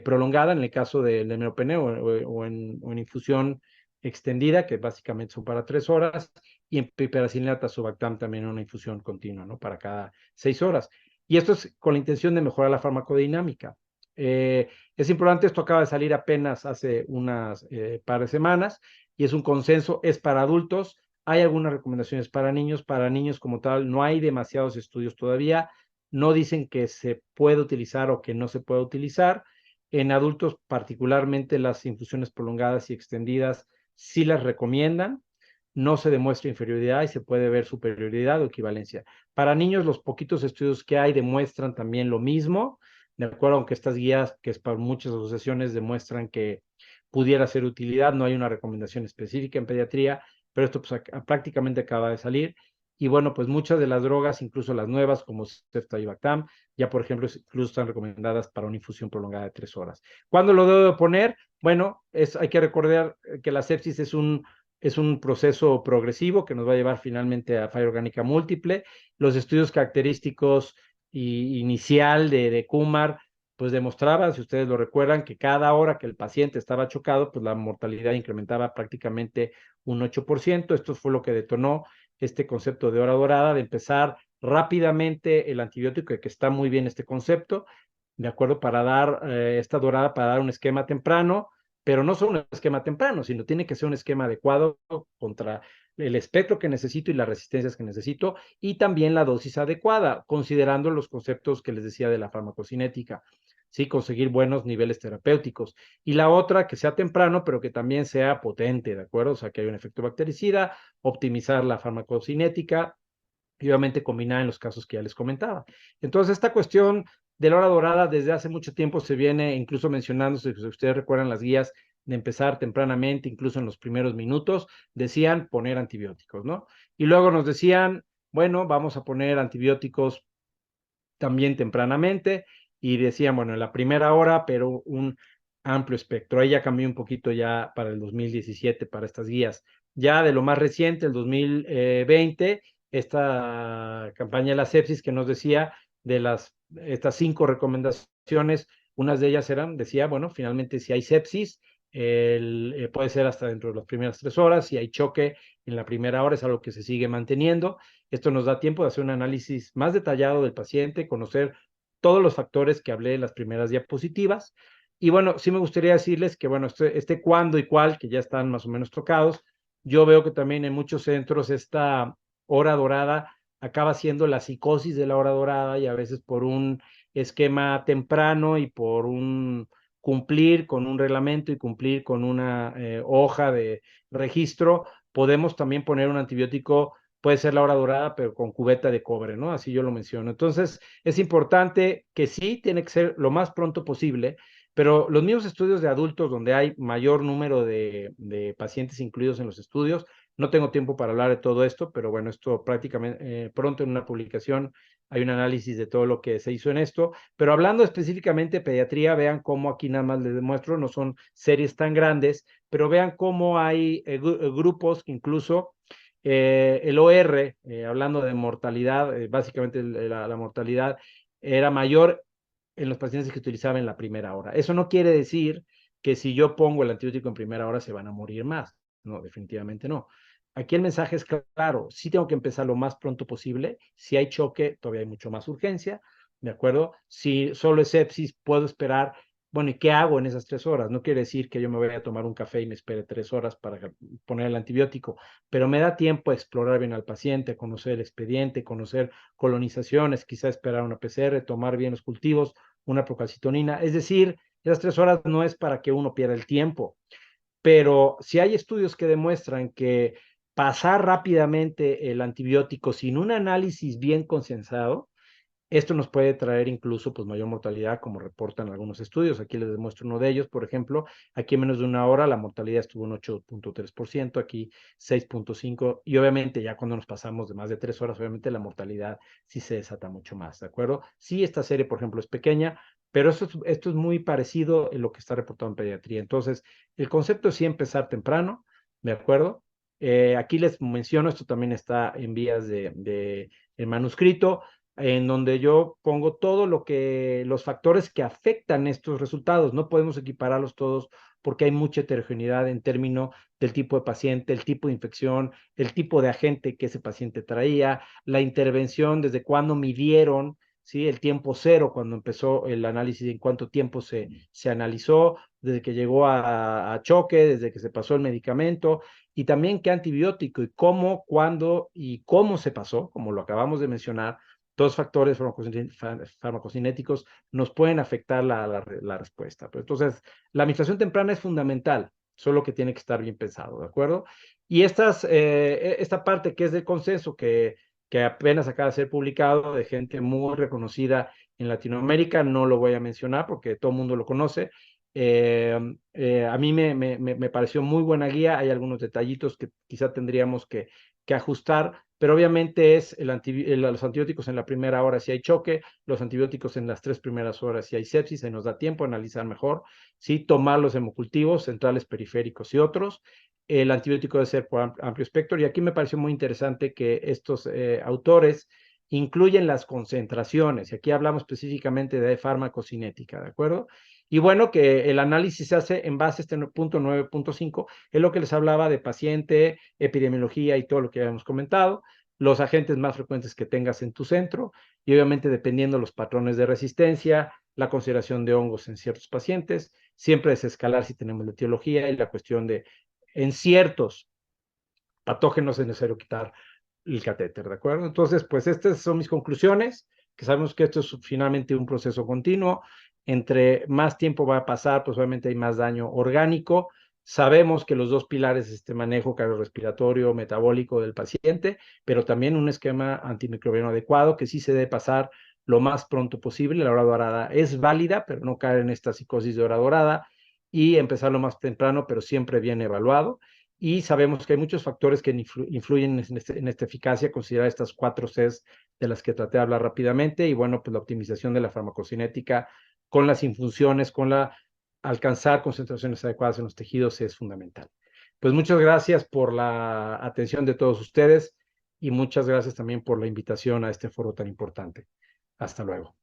prolongada, en el caso del meropenem o en infusión extendida, que básicamente son para 3 horas, y en piperacilina tazobactam también una infusión continua, ¿no? Para cada 6 horas. Y esto es con la intención de mejorar la farmacodinámica. Es importante, esto acaba de salir apenas hace unas par de semanas, y es un consenso, es para adultos. Hay algunas recomendaciones para niños como tal, no hay demasiados estudios todavía, no dicen que se puede utilizar o que no se puede utilizar. En adultos, particularmente las infusiones prolongadas y extendidas, sí las recomiendan, no se demuestra inferioridad y se puede ver superioridad o equivalencia. Para niños, los poquitos estudios que hay demuestran también lo mismo, de acuerdo, aunque estas guías, que es para muchas asociaciones, demuestran que pudiera ser utilidad, no hay una recomendación específica en pediatría, pero esto pues, prácticamente acaba de salir. Y bueno, pues muchas de las drogas, incluso las nuevas, como ceftriaxone, ya por ejemplo, incluso están recomendadas para una infusión prolongada de 3 horas. ¿Cuándo lo debo de poner? Bueno, hay que recordar que la sepsis es un proceso progresivo que nos va a llevar finalmente a falla orgánica múltiple. Los estudios característicos inicial de Kumar pues demostraba, si ustedes lo recuerdan, que cada hora que el paciente estaba chocado, pues la mortalidad incrementaba prácticamente un 8%. Esto fue lo que detonó este concepto de hora dorada, de empezar rápidamente el antibiótico, que está muy bien este concepto, de acuerdo, para dar esta dorada, para dar un esquema temprano, pero no solo un esquema temprano, sino tiene que ser un esquema adecuado contra el espectro que necesito y las resistencias que necesito, y también la dosis adecuada, considerando los conceptos que les decía de la farmacocinética. ¿sí? Conseguir buenos niveles terapéuticos. Y la otra, que sea temprano, pero que también sea potente, ¿de acuerdo? O sea, que haya un efecto bactericida, optimizar la farmacocinética y obviamente combinar en los casos que ya les comentaba. Entonces, esta cuestión de la hora dorada desde hace mucho tiempo se viene incluso mencionando, si ustedes recuerdan las guías de empezar tempranamente, incluso en los primeros minutos, decían poner antibióticos, ¿no? Y luego nos decían, bueno, vamos a poner antibióticos también tempranamente, y decían, bueno, en la primera hora, pero un amplio espectro. Ahí ya cambió un poquito ya para el 2017, para estas guías. Ya de lo más reciente, el 2020, esta campaña de la sepsis que nos decía de estas 5 recomendaciones, unas de ellas eran, decía, bueno, finalmente si hay sepsis, puede ser hasta dentro de las primeras 3 horas, si hay choque en la primera hora es algo que se sigue manteniendo. Esto nos da tiempo de hacer un análisis más detallado del paciente, conocer todos los factores que hablé en las primeras diapositivas. Y bueno, sí me gustaría decirles que, bueno, este cuándo y cuál, que ya están más o menos tocados, yo veo que también en muchos centros esta hora dorada acaba siendo la psicosis de la hora dorada, y a veces por un esquema temprano y por un cumplir con un reglamento y cumplir con una hoja de registro, podemos también poner un antibiótico, puede ser la hora dorada, pero con cubeta de cobre, ¿no? Así yo lo menciono. Entonces, es importante que sí, tiene que ser lo más pronto posible, pero los mismos estudios de adultos, donde hay mayor número de pacientes incluidos en los estudios, no tengo tiempo para hablar de todo esto, pero bueno, esto prácticamente pronto en una publicación hay un análisis de todo lo que se hizo en esto. Pero hablando específicamente de pediatría, vean cómo aquí nada más les demuestro, no son series tan grandes, pero vean cómo hay grupos que incluso el OR, hablando de mortalidad, básicamente la mortalidad era mayor en los pacientes que utilizaban en la primera hora. Eso no quiere decir que si yo pongo el antibiótico en primera hora se van a morir más. No, definitivamente no. Aquí el mensaje es claro, sí tengo que empezar lo más pronto posible. Si hay choque, todavía hay mucho más urgencia, ¿de acuerdo? Si solo es sepsis, puedo esperar. Bueno, ¿y qué hago en esas 3 horas? No quiere decir que yo me vaya a tomar un café y me espere 3 horas para poner el antibiótico, pero me da tiempo a explorar bien al paciente, conocer el expediente, conocer colonizaciones, quizá esperar una PCR, tomar bien los cultivos, una procalcitonina. Es decir, esas 3 horas no es para que uno pierda el tiempo, pero si hay estudios que demuestran que pasar rápidamente el antibiótico sin un análisis bien consensado, esto nos puede traer incluso pues mayor mortalidad, como reportan algunos estudios. Aquí les demuestro uno de ellos, por ejemplo, aquí en menos de una hora la mortalidad estuvo en 8.3%, aquí 6.5%, y obviamente ya cuando nos pasamos de más de 3 horas, obviamente la mortalidad sí se desata mucho más, ¿de acuerdo? Sí, esta serie, por ejemplo, es pequeña, pero esto es muy parecido en lo que está reportado en pediatría. Entonces, el concepto es sí empezar temprano, ¿de acuerdo? Aquí les menciono, esto también está en vías de el manuscrito, en donde yo pongo todo los factores que afectan estos resultados. No podemos equipararlos todos porque hay mucha heterogeneidad en términos del tipo de paciente, el tipo de infección, el tipo de agente que ese paciente traía, la intervención, desde cuándo midieron, ¿sí? El tiempo cero, cuando empezó el análisis, en cuánto tiempo se analizó, desde que llegó a choque, desde que se pasó el medicamento, y también qué antibiótico y cómo, cuándo y cómo se pasó, como lo acabamos de mencionar. Dos factores farmacocinéticos nos pueden afectar la respuesta. Pero entonces, la administración temprana es fundamental, solo que tiene que estar bien pensado, ¿de acuerdo? Y esta parte que es del consenso, que apenas acaba de ser publicado, de gente muy reconocida en Latinoamérica, no lo voy a mencionar porque todo el mundo lo conoce. A mí me pareció muy buena guía. Hay algunos detallitos que quizá tendríamos que ajustar, pero obviamente es los antibióticos en la primera hora si hay choque, los antibióticos en las 3 primeras horas si hay sepsis, se nos da tiempo a analizar mejor, sí, tomar los hemocultivos, centrales periféricos y otros. El antibiótico debe ser por amplio espectro, y aquí me pareció muy interesante que estos autores incluyen las concentraciones, y aquí hablamos específicamente de farmacocinética, ¿de acuerdo? Y bueno, que el análisis se hace en base a este punto 9.5, es lo que les hablaba de paciente, epidemiología y todo lo que habíamos comentado, los agentes más frecuentes que tengas en tu centro, y obviamente dependiendo los patrones de resistencia, la consideración de hongos en ciertos pacientes, siempre desescalar si tenemos la etiología y la cuestión de, en ciertos patógenos es necesario quitar el catéter, ¿de acuerdo? Entonces, pues estas son mis conclusiones, que sabemos que esto es finalmente un proceso continuo. Entre más tiempo va a pasar, pues obviamente hay más daño orgánico. Sabemos que los dos pilares es este manejo cardiorrespiratorio, metabólico del paciente, pero también un esquema antimicrobiano adecuado que sí se debe pasar lo más pronto posible. La hora dorada es válida, pero no caer en esta psicosis de hora dorada, y empezar lo más temprano, pero siempre bien evaluado. Y sabemos que hay muchos factores que influyen en esta eficacia, considerar estas 4 Cs de las que traté de hablar rápidamente, y bueno, pues la optimización de la farmacocinética con las infusiones, con la alcanzar concentraciones adecuadas en los tejidos es fundamental. Pues muchas gracias por la atención de todos ustedes y muchas gracias también por la invitación a este foro tan importante. Hasta luego.